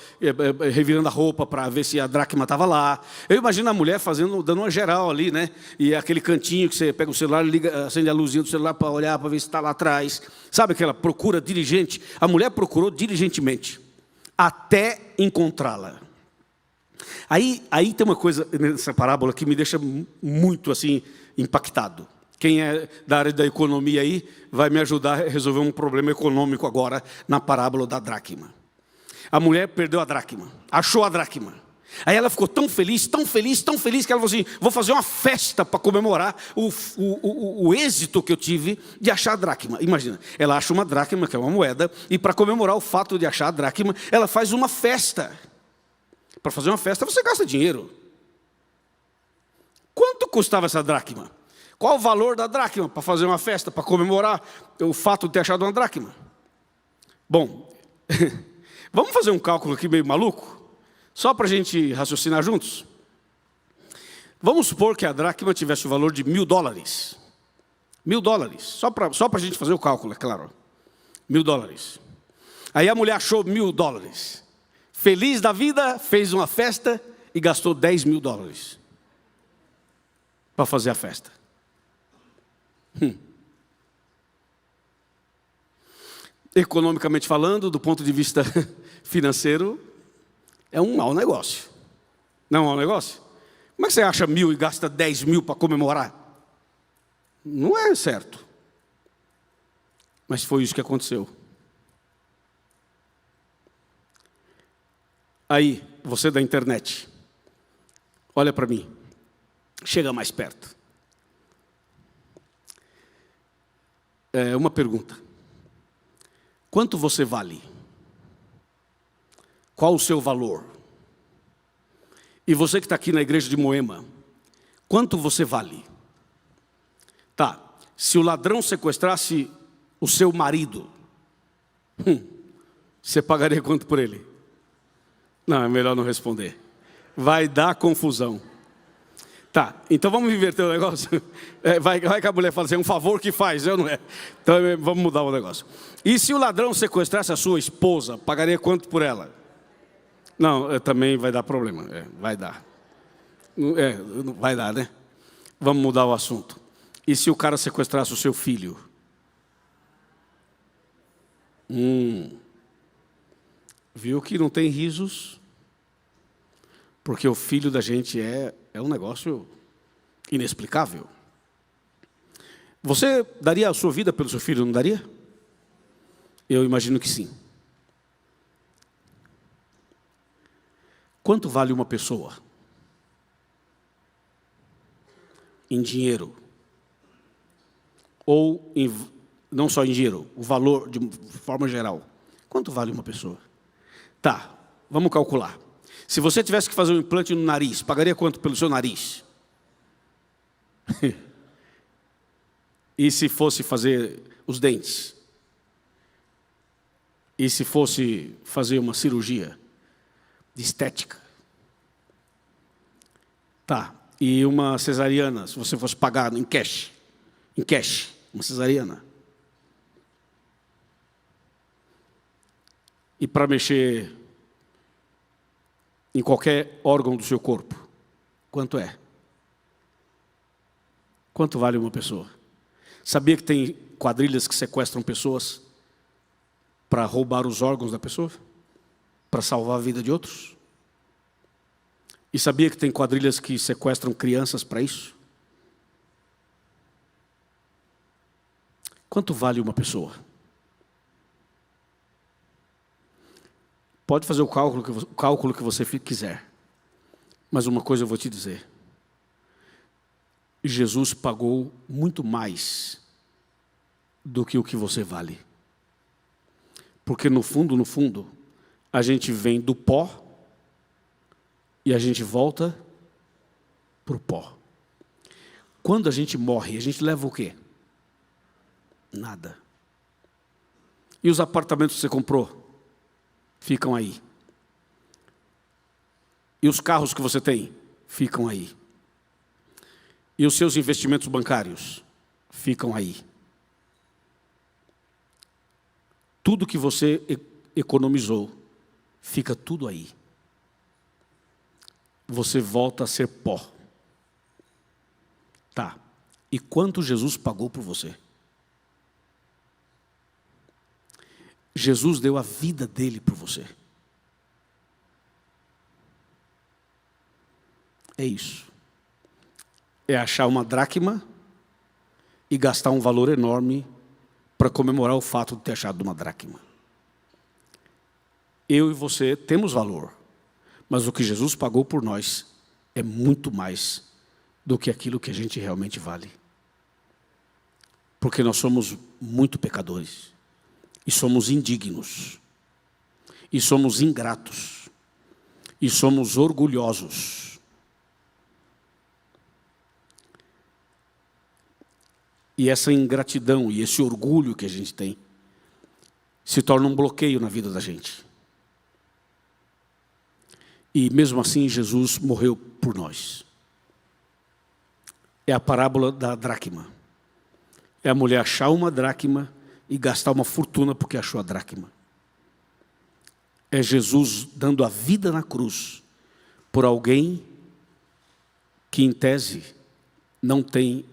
Speaker 1: revirando a roupa para ver se a dracma estava lá. Eu imagino a mulher dando uma geral ali, né? E aquele cantinho que você pega o celular, liga, acende a luzinha do celular para olhar, para ver se está lá atrás. Sabe aquela procura diligente? A mulher procurou diligentemente, até encontrá-la. Aí tem uma coisa nessa parábola que me deixa muito assim impactado. Quem é da área da economia aí vai me ajudar a resolver um problema econômico agora na parábola da dracma. A mulher perdeu a dracma, achou a dracma. Aí ela ficou tão feliz, tão feliz, tão feliz que ela falou assim: vou fazer uma festa para comemorar o êxito que eu tive de achar a dracma. Imagina, ela acha uma dracma, que é uma moeda, e para comemorar o fato de achar a dracma, ela faz uma festa. Para fazer uma festa você gasta dinheiro. Quanto custava essa dracma? Qual o valor da dracma para fazer uma festa, para comemorar o fato de ter achado uma dracma? Bom, vamos fazer um cálculo aqui meio maluco, só para a gente raciocinar juntos. Vamos supor que a dracma tivesse o valor de $1.000. $1.000, só para a gente fazer o cálculo, é claro. $1.000. Aí a mulher achou $1.000. Feliz da vida, fez uma festa e gastou $10.000 para fazer a festa. Economicamente falando, do ponto de vista financeiro, é um mau negócio. Não é um mau negócio? Como é que você acha 1.000 e gasta 10.000 para comemorar? Não é certo. Mas foi isso que aconteceu. Aí, você da internet, olha para mim, chega mais perto. Uma pergunta: quanto você vale? Qual o seu valor? E você que está aqui na igreja de Moema, quanto você vale? Tá, se o ladrão sequestrasse o seu marido, você pagaria quanto por ele? Não, é melhor não responder. Vai dar confusão. Tá, então vamos inverter o negócio. Vai que a mulher fala assim: é um favor que faz, eu não é. Então vamos mudar o negócio. E se o ladrão sequestrasse a sua esposa, pagaria quanto por ela? Não, também vai dar problema. Vai dar. Vai dar, né? Vamos mudar o assunto. E se o cara sequestrasse o seu filho? Viu que não tem risos? Porque o filho da gente é um negócio inexplicável. Você daria a sua vida pelo seu filho, não daria? Eu imagino que sim. Quanto vale uma pessoa? Em dinheiro. Ou não só em dinheiro, o valor de forma geral. Quanto vale uma pessoa? Tá, vamos calcular. Se você tivesse que fazer um implante no nariz, pagaria quanto pelo seu nariz? E se fosse fazer os dentes? E se fosse fazer uma cirurgia de estética? Tá, e uma cesariana, se você fosse pagar em cash, uma cesariana. E para mexer em qualquer órgão do seu corpo, quanto é? Quanto vale uma pessoa? Sabia que tem quadrilhas que sequestram pessoas para roubar os órgãos da pessoa? Para salvar a vida de outros? E sabia que tem quadrilhas que sequestram crianças para isso? Quanto vale uma pessoa? Pode fazer o cálculo que você quiser. Mas uma coisa eu vou te dizer. Jesus pagou muito mais do que o que você vale. Porque no fundo, a gente vem do pó e a gente volta para o pó. Quando a gente morre, a gente leva o quê? Nada. E os apartamentos que você comprou? Ficam aí. E os carros que você tem? Ficam aí. E os seus investimentos bancários? Ficam aí. Tudo que você economizou, fica tudo aí. Você volta a ser pó. Tá. E quanto Jesus pagou por você? Jesus deu a vida dele por você. É isso. É achar uma dracma e gastar um valor enorme para comemorar o fato de ter achado uma dracma. Eu e você temos valor, mas o que Jesus pagou por nós é muito mais do que aquilo que a gente realmente vale. Porque nós somos muito pecadores, e somos indignos, e somos ingratos, e somos orgulhosos. E essa ingratidão e esse orgulho que a gente tem se torna um bloqueio na vida da gente. E mesmo assim Jesus morreu por nós. É a parábola da dracma. É a mulher achar uma dracma e gastar uma fortuna porque achou a dracma. É Jesus dando a vida na cruz por alguém que em tese não tem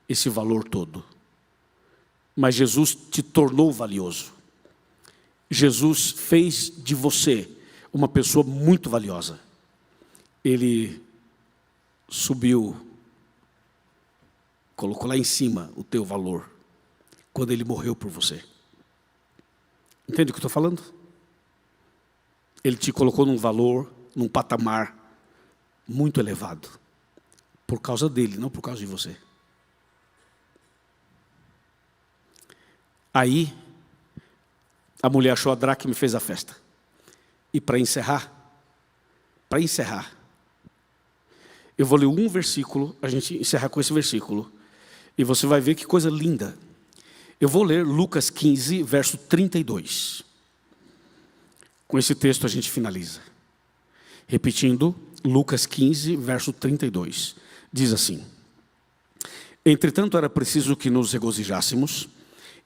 Speaker 1: esse valor todo. Mas Jesus te tornou valioso. Jesus fez de você uma pessoa muito valiosa. Ele subiu, colocou lá em cima o teu valor, quando Ele morreu por você. Entende o que eu estou falando? Ele te colocou num valor, num patamar muito elevado. Por causa dele, não por causa de você. Aí, a mulher achou a dracma e fez a festa. E para encerrar, eu vou ler um versículo, a gente encerra com esse versículo, e você vai ver que coisa linda. Eu vou ler Lucas 15, verso 32. Com esse texto a gente finaliza. Repetindo, Lucas 15, verso 32. Diz assim: entretanto era preciso que nos regozijássemos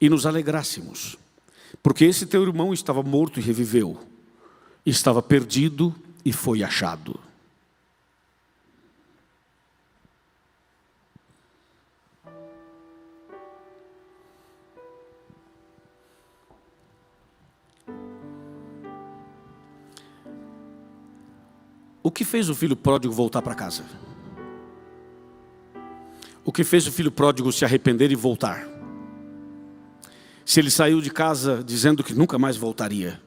Speaker 1: e nos alegrássemos, porque esse teu irmão estava morto e reviveu, estava perdido e foi achado. O que fez o filho pródigo voltar para casa? O que fez o filho pródigo se arrepender e voltar? Se ele saiu de casa dizendo que nunca mais voltaria.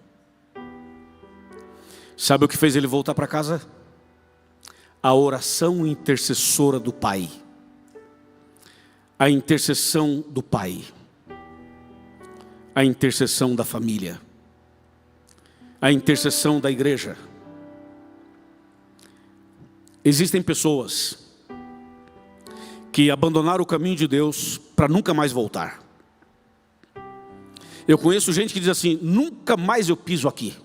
Speaker 1: Sabe o que fez ele voltar para casa? A oração intercessora do Pai. A intercessão do Pai. A intercessão da família. A intercessão da igreja. Existem pessoas que abandonaram o caminho de Deus para nunca mais voltar. Eu conheço gente que diz assim: nunca mais eu piso aqui.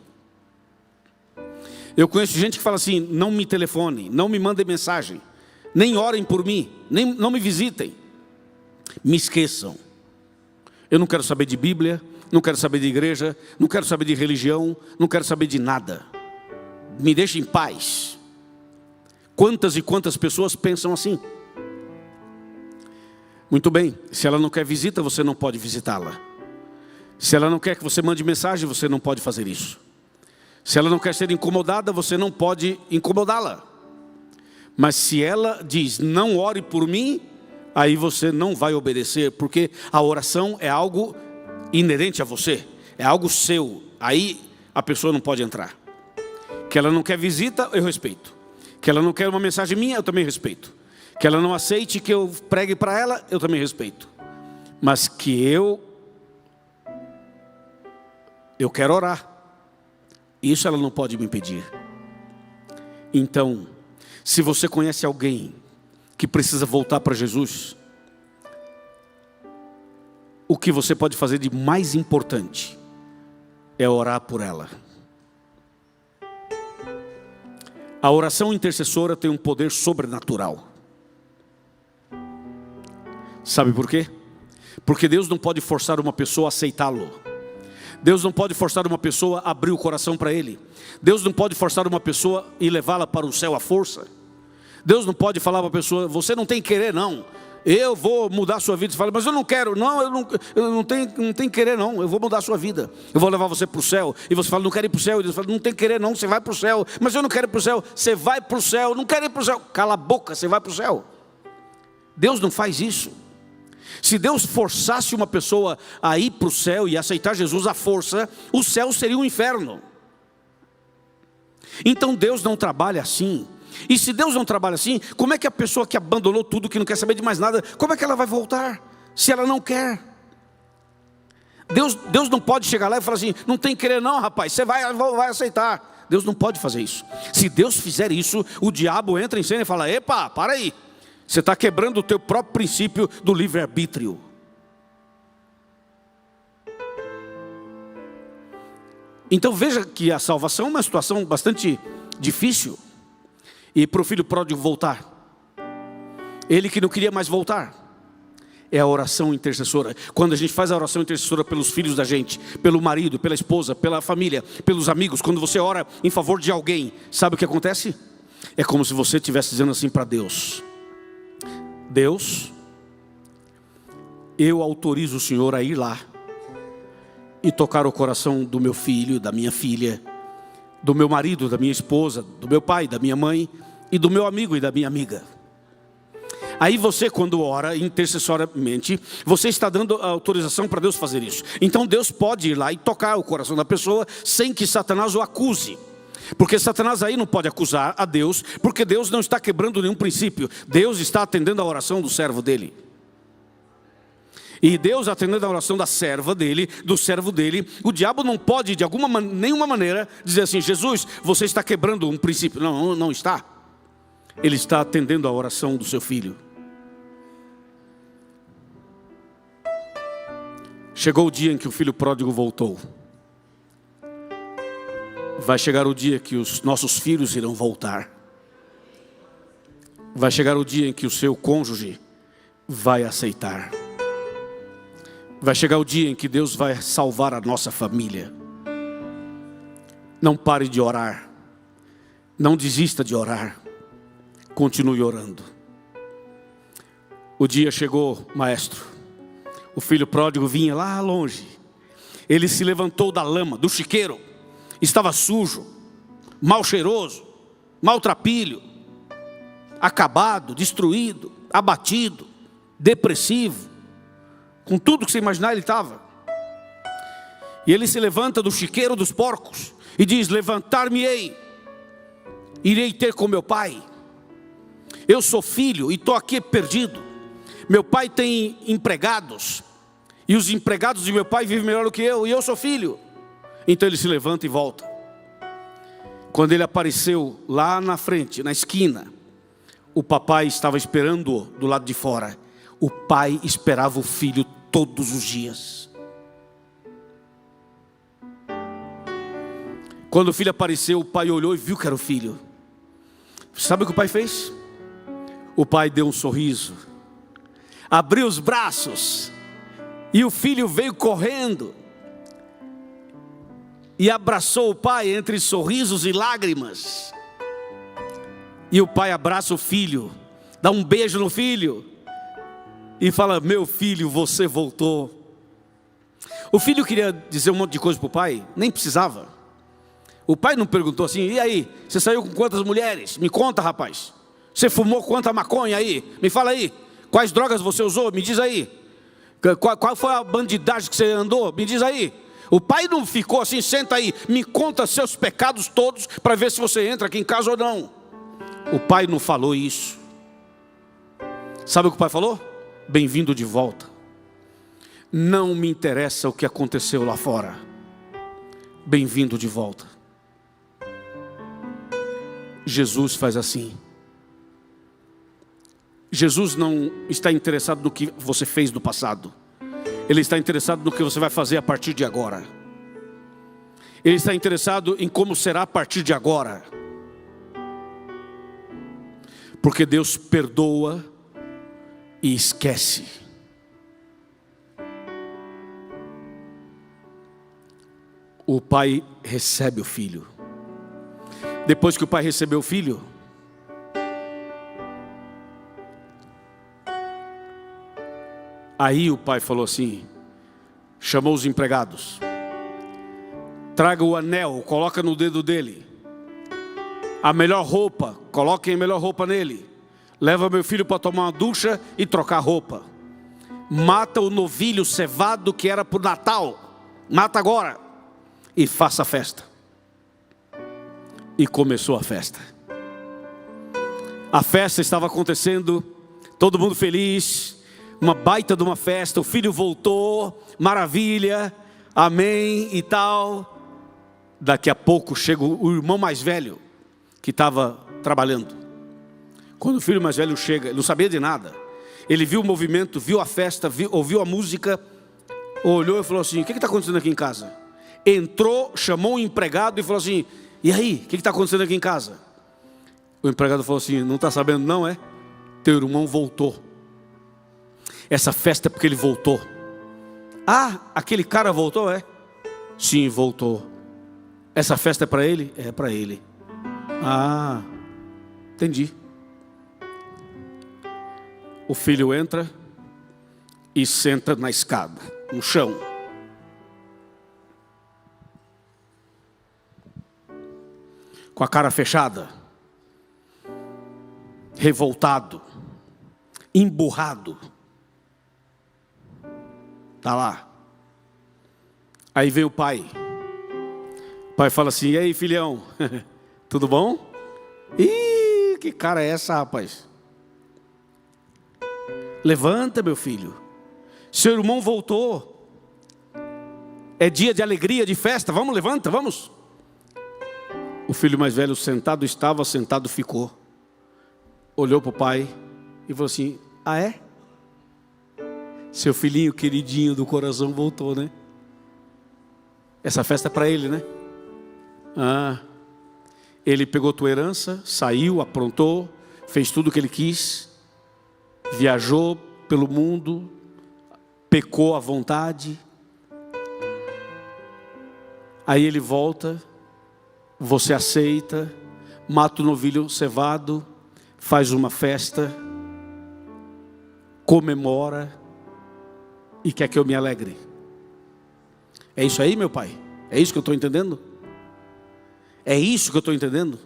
Speaker 1: Eu conheço gente que fala assim: não me telefone, não me mandem mensagem, nem orem por mim, não me visitem, me esqueçam. Eu não quero saber de Bíblia, não quero saber de igreja, não quero saber de religião, não quero saber de nada. Me deixe em paz. Quantas e quantas pessoas pensam assim? Muito bem, se ela não quer visita, você não pode visitá-la. Se ela não quer que você mande mensagem, você não pode fazer isso. Se ela não quer ser incomodada, você não pode incomodá-la. Mas se ela diz, não ore por mim, aí você não vai obedecer, porque a oração é algo inerente a você, é algo seu. Aí a pessoa não pode entrar. Que ela não quer visita, eu respeito. Que ela não quer uma mensagem minha, eu também respeito. Que ela não aceite que eu pregue para ela, eu também respeito. Mas que eu quero orar, isso ela não pode me impedir. Então, se você conhece alguém que precisa voltar para Jesus, o que você pode fazer de mais importante é orar por ela. A oração intercessora tem um poder sobrenatural. Sabe por quê? Porque Deus não pode forçar uma pessoa a aceitá-lo. Deus não pode forçar uma pessoa a abrir o coração para Ele. Deus não pode forçar uma pessoa e levá-la para o céu à força. Deus não pode falar para a pessoa, você não tem que querer não, eu vou mudar a sua vida. Você fala, mas eu não quero, não, eu não tenho que querer não, eu vou mudar a sua vida, eu vou levar você para o céu. E você fala, não quero ir para o céu. E Deus fala, não tem que querer não, você vai para o céu. Mas eu não quero ir para o céu. Você vai para o céu, não quero ir para o céu. Cala a boca, você vai para o céu. Deus não faz isso. Se Deus forçasse uma pessoa a ir para o céu e aceitar Jesus à força, o céu seria um inferno. Então Deus não trabalha assim. E se Deus não trabalha assim, como é que a pessoa que abandonou tudo, que não quer saber de mais nada, como é que ela vai voltar, se ela não quer? Deus não pode chegar lá e falar assim, não tem que querer não, rapaz, você vai aceitar. Deus não pode fazer isso. Se Deus fizer isso, o diabo entra em cena e fala, epa, para aí, você está quebrando o teu próprio princípio do livre-arbítrio. Então veja que a salvação é uma situação bastante difícil. E para o filho pródigo voltar, ele que não queria mais voltar, é a oração intercessora. Quando a gente faz a oração intercessora pelos filhos da gente, pelo marido, pela esposa, pela família, pelos amigos, quando você ora em favor de alguém, sabe o que acontece? É como se você estivesse dizendo assim para Deus, Deus, eu autorizo o Senhor a ir lá e tocar o coração do meu filho, da minha filha, do meu marido, da minha esposa, do meu pai, da minha mãe e do meu amigo e da minha amiga. Aí você, quando ora intercessoriamente, você está dando a autorização para Deus fazer isso. Então Deus pode ir lá e tocar o coração da pessoa sem que Satanás o acuse. Porque Satanás aí não pode acusar a Deus, porque Deus não está quebrando nenhum princípio. Deus está atendendo a oração do servo dele. E Deus atendendo a oração da serva dele, do servo dele, o diabo não pode de nenhuma maneira dizer assim, Jesus, você está quebrando um princípio. Não, não está. Ele está atendendo a oração do seu filho. Chegou o dia em que o filho pródigo voltou. Vai chegar o dia que os nossos filhos irão voltar. Vai chegar o dia em que o seu cônjuge vai aceitar. Vai chegar o dia em que Deus vai salvar a nossa família. Não pare de orar. Não desista de orar. Continue orando. O dia chegou, maestro. O filho pródigo vinha lá longe. Ele se levantou da lama, do chiqueiro. Estava sujo, mal cheiroso, maltrapilho, acabado, destruído, abatido, depressivo. Com tudo que você imaginar ele estava. E ele se levanta do chiqueiro dos porcos e diz, levantar-me-ei, irei ter com meu pai. Eu sou filho e estou aqui perdido. Meu pai tem empregados, e os empregados de meu pai vivem melhor do que eu, e eu sou filho. Então ele se levanta e volta. Quando ele apareceu lá na frente, na esquina, o papai estava esperando-o do lado de fora. O pai esperava o filho todos os dias. Quando o filho apareceu, o pai olhou e viu que era o filho. Sabe o que o pai fez? O pai deu um sorriso, abriu os braços, e o filho veio correndo e abraçou o pai entre sorrisos e lágrimas. E o pai abraça o filho, dá um beijo no filho e fala, meu filho, você voltou. O filho queria dizer um monte de coisa para o pai, nem precisava. O pai não perguntou assim, e aí, você saiu com quantas mulheres? Me conta, rapaz. Você fumou quanta maconha aí? Me fala aí. Quais drogas você usou? Me diz aí. Qual foi a bandidagem que você andou? Me diz aí. O pai não ficou assim, senta aí, me conta seus pecados todos para ver se você entra aqui em casa ou não. O pai não falou isso. Sabe o que o pai falou? Bem-vindo de volta. Não me interessa o que aconteceu lá fora. Bem-vindo de volta. Jesus faz assim. Jesus não está interessado no que você fez no passado. Ele está interessado no que você vai fazer a partir de agora. Ele está interessado em como será a partir de agora. Porque Deus perdoa e esquece. O pai recebe o filho. Depois que o pai recebeu o filho, aí o pai falou assim, chamou os empregados. Traga o anel, coloca no dedo dele. A melhor roupa, coloquem a melhor roupa nele. Leva meu filho para tomar uma ducha e trocar roupa. Mata o novilho cevado que era para o Natal. Mata agora. E faça a festa. E começou a festa. A festa estava acontecendo, todo mundo feliz. Uma baita de uma festa, o filho voltou, maravilha, amém e tal. Daqui a pouco chega o irmão mais velho, que estava trabalhando. Quando o filho mais velho chega, ele não sabia de nada. Ele viu o movimento, viu a festa, ouviu a música, olhou e falou assim, o que está acontecendo aqui em casa? Entrou, chamou um empregado e falou assim, e aí, o que está acontecendo aqui em casa? O empregado falou assim, não está sabendo não, é? Teu irmão voltou. Essa festa é porque ele voltou. Ah, aquele cara voltou, é? Sim, voltou. Essa festa é para ele? É para ele. Ah, entendi. O filho entra e senta na escada, no chão. Com a cara fechada, revoltado, emburrado. Está lá. Aí vem o pai. O pai fala assim, e aí filhão, tudo bom? Ih, que cara é essa, rapaz? Levanta, meu filho. Seu irmão voltou. É dia de alegria, de festa. Vamos, levanta, vamos. O filho mais velho sentado estava, sentado ficou. Olhou para o pai e falou assim, ah é? Seu filhinho queridinho do coração voltou, né? Essa festa é para ele, né? Ah, ele pegou tua herança, saiu, aprontou, fez tudo o que ele quis, viajou pelo mundo, pecou à vontade. Aí ele volta, você aceita, mata o novilho cevado, faz uma festa, comemora e quer que eu me alegre. É isso aí, meu pai? É isso que eu estou entendendo? É isso que eu estou entendendo?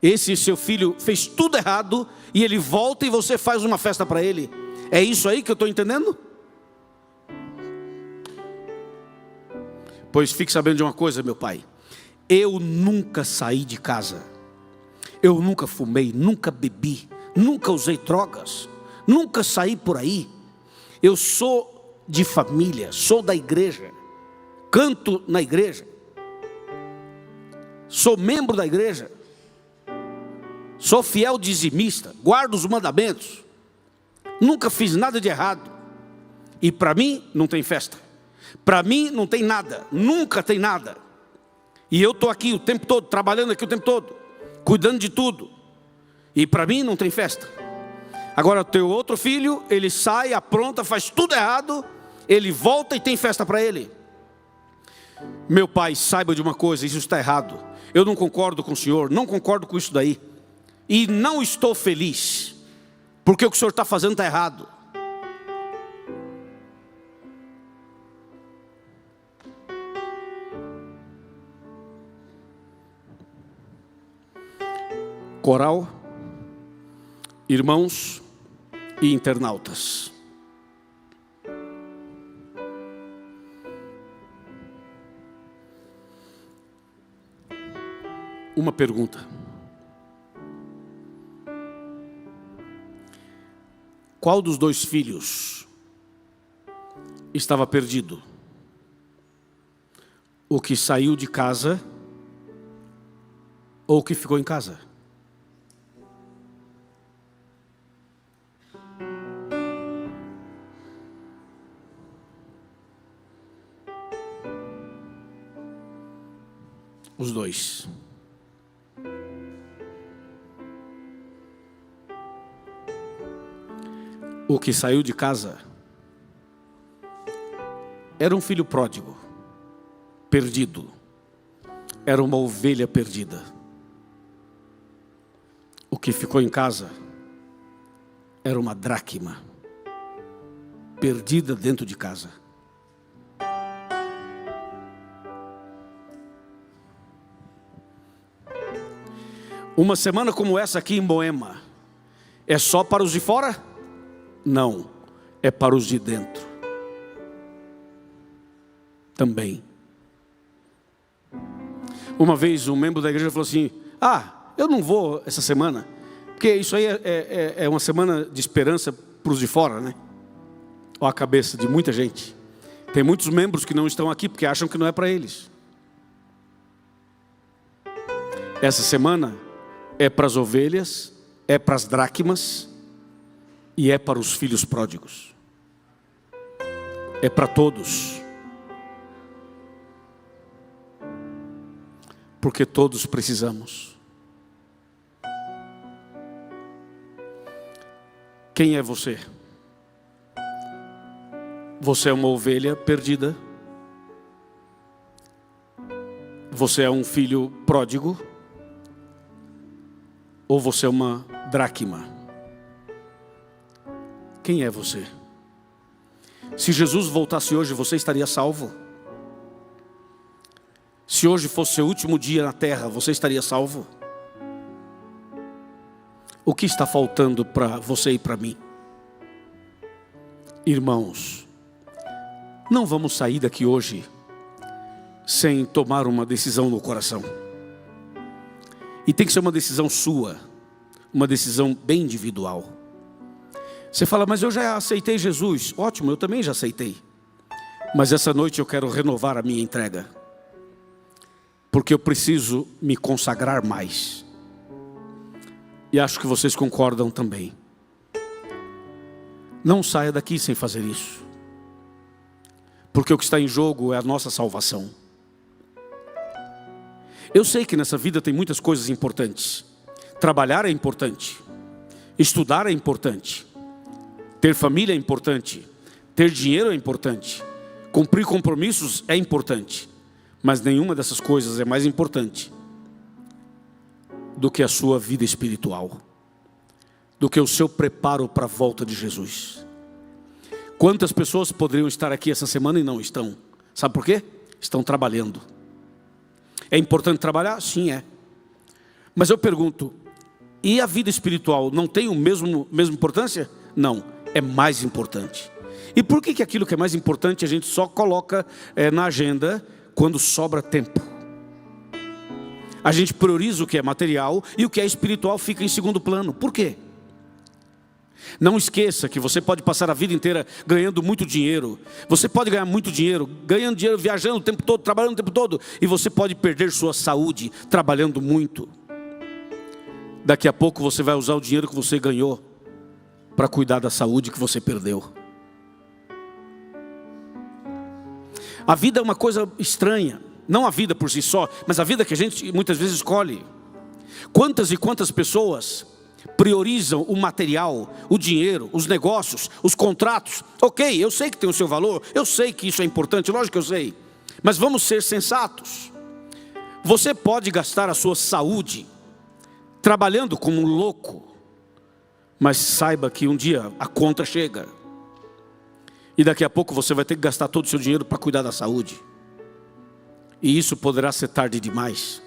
Speaker 1: Esse seu filho fez tudo errado e ele volta e você faz uma festa para ele. É isso aí que eu estou entendendo? Pois fique sabendo de uma coisa, meu pai. Eu nunca saí de casa. Eu nunca fumei, nunca bebi, nunca usei drogas, nunca saí por aí. Eu sou de família, sou da igreja, canto na igreja, sou membro da igreja, sou fiel dizimista, guardo os mandamentos, nunca fiz nada de errado. E para mim não tem festa, para mim não tem nada, nunca tem nada. E eu estou aqui o tempo todo, trabalhando aqui o tempo todo, cuidando de tudo. E para mim não tem festa. Agora o teu outro filho, ele sai, apronta, faz tudo errado, ele volta e tem festa para ele. Meu pai, saiba de uma coisa, isso está errado. Eu não concordo com o senhor, não concordo com isso daí. E não estou feliz, porque o que o senhor está fazendo está errado. Coral, Irmãos e internautas, uma pergunta: qual dos dois filhos estava perdido? O que saiu de casa ou o que ficou em casa? Os dois. O que saiu de casa era um filho pródigo, perdido, era uma ovelha perdida. O que ficou em casa era uma dracma, perdida dentro de casa. Uma semana como essa aqui em Moema é só para os de fora? Não, é para os de dentro também. Uma vez um membro da igreja falou assim: eu não vou essa semana, porque isso aí é uma semana de esperança para os de fora, né? Olha a cabeça de muita gente. Tem muitos membros que não estão aqui porque acham que não é para eles. Essa semana é para as ovelhas, é para as dracmas e é para os filhos pródigos. É para todos. Porque todos precisamos. Quem é você? Você é uma ovelha perdida? Você é um filho pródigo? Ou você é uma dracma? Quem é você? Se Jesus voltasse hoje, você estaria salvo? Se hoje fosse seu último dia na terra, você estaria salvo? O que está faltando para você e para mim? Irmãos, não vamos sair daqui hoje sem tomar uma decisão no coração. E tem que ser uma decisão sua, uma decisão bem individual. Você fala: mas eu já aceitei Jesus. Ótimo, eu também já aceitei. Mas essa noite eu quero renovar a minha entrega, porque eu preciso me consagrar mais. E acho que vocês concordam também. Não saia daqui sem fazer isso, porque o que está em jogo é a nossa salvação. Eu sei que nessa vida tem muitas coisas importantes. Trabalhar é importante, estudar é importante, ter família é importante, ter dinheiro é importante, cumprir compromissos é importante. Mas nenhuma dessas coisas é mais importante do que a sua vida espiritual, do que o seu preparo para a volta de Jesus. Quantas pessoas poderiam estar aqui essa semana e não estão? Sabe por quê? Estão trabalhando. É importante trabalhar? Sim, é. Mas eu pergunto, e a vida espiritual não tem a mesma importância? Não, é mais importante. E por que aquilo que é mais importante a gente só coloca na agenda quando sobra tempo? A gente prioriza o que é material e o que é espiritual fica em segundo plano. Por quê? Não esqueça que você pode passar a vida inteira ganhando muito dinheiro. Você pode ganhar muito dinheiro, ganhando dinheiro, viajando o tempo todo, trabalhando o tempo todo. E você pode perder sua saúde trabalhando muito. Daqui a pouco você vai usar o dinheiro que você ganhou para cuidar da saúde que você perdeu. A vida é uma coisa estranha. Não a vida por si só, mas a vida que a gente muitas vezes escolhe. Quantas e quantas pessoas priorizam o material, o dinheiro, os negócios, os contratos? Ok, eu sei que tem o seu valor, eu sei que isso é importante, lógico que eu sei. Mas vamos ser sensatos. Você pode gastar a sua saúde trabalhando como um louco, mas saiba que um dia a conta chega. E daqui a pouco você vai ter que gastar todo o seu dinheiro para cuidar da saúde. E isso poderá ser tarde demais.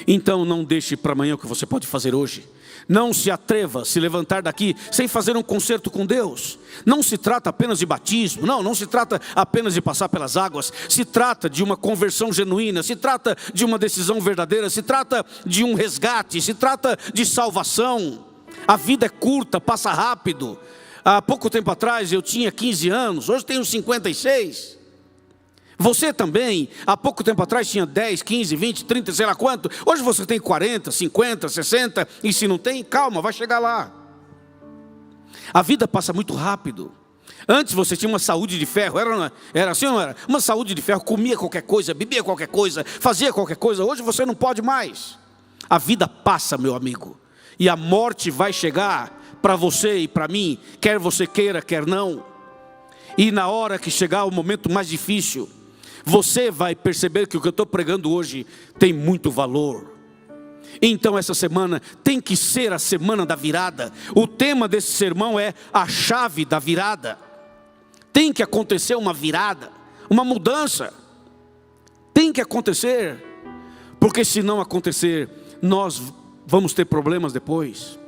Speaker 1: Então não deixe para amanhã o que você pode fazer hoje. Não se atreva a se levantar daqui sem fazer um concerto com Deus. Não se trata apenas de batismo, não se trata apenas de passar pelas águas. Se trata de uma conversão genuína, se trata de uma decisão verdadeira, se trata de um resgate, se trata de salvação. A vida é curta, passa rápido. Há pouco tempo atrás eu tinha 15 anos, hoje tenho 56. Você também, há pouco tempo atrás tinha 10, 15, 20, 30, sei lá quanto. Hoje você tem 40, 50, 60. E se não tem, calma, vai chegar lá. A vida passa muito rápido. Antes você tinha uma saúde de ferro, era assim ou não era? Uma saúde de ferro, comia qualquer coisa, bebia qualquer coisa, fazia qualquer coisa. Hoje você não pode mais. A vida passa, meu amigo. E a morte vai chegar para você e para mim, quer você queira, quer não. E na hora que chegar o momento mais difícil, você vai perceber que o que eu estou pregando hoje tem muito valor. Então essa semana tem que ser a semana da virada. O tema desse sermão é a chave da virada. Tem que acontecer uma virada, uma mudança. Tem que acontecer. Porque se não acontecer, nós vamos ter problemas depois.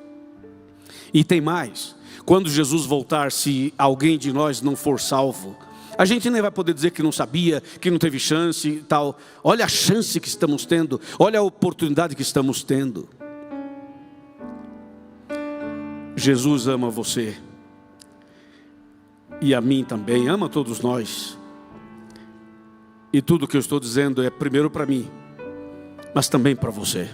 Speaker 1: E tem mais. Quando Jesus voltar, se alguém de nós não for salvo, a gente nem vai poder dizer que não sabia, que não teve chance e tal. Olha a chance que estamos tendo, olha a oportunidade que estamos tendo. Jesus ama você. E a mim também, ama todos nós. E tudo que eu estou dizendo é primeiro para mim, mas também para você.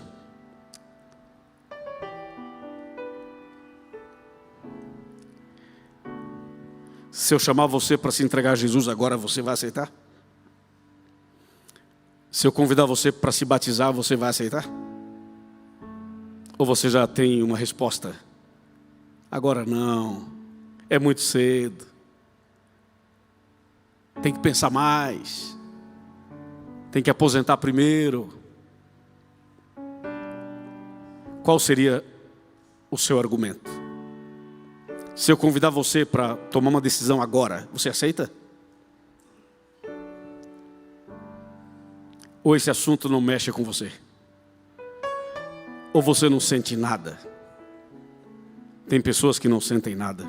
Speaker 1: Se eu chamar você para se entregar a Jesus agora, você vai aceitar? Se eu convidar você para se batizar, você vai aceitar? Ou você já tem uma resposta? Agora não, é muito cedo. Tem que pensar mais. Tem que aposentar primeiro. Qual seria o seu argumento? Se eu convidar você para tomar uma decisão agora, você aceita? Ou esse assunto não mexe com você? Ou você não sente nada? Tem pessoas que não sentem nada.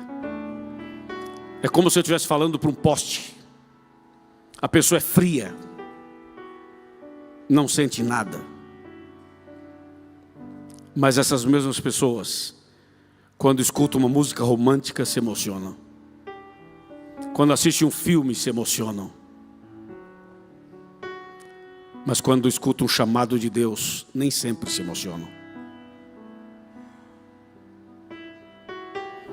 Speaker 1: É como se eu estivesse falando para um poste. A pessoa é fria. Não sente nada. Mas essas mesmas pessoas, quando escutam uma música romântica, se emocionam. Quando assistem um filme, se emocionam. Mas quando escutam um chamado de Deus, nem sempre se emocionam.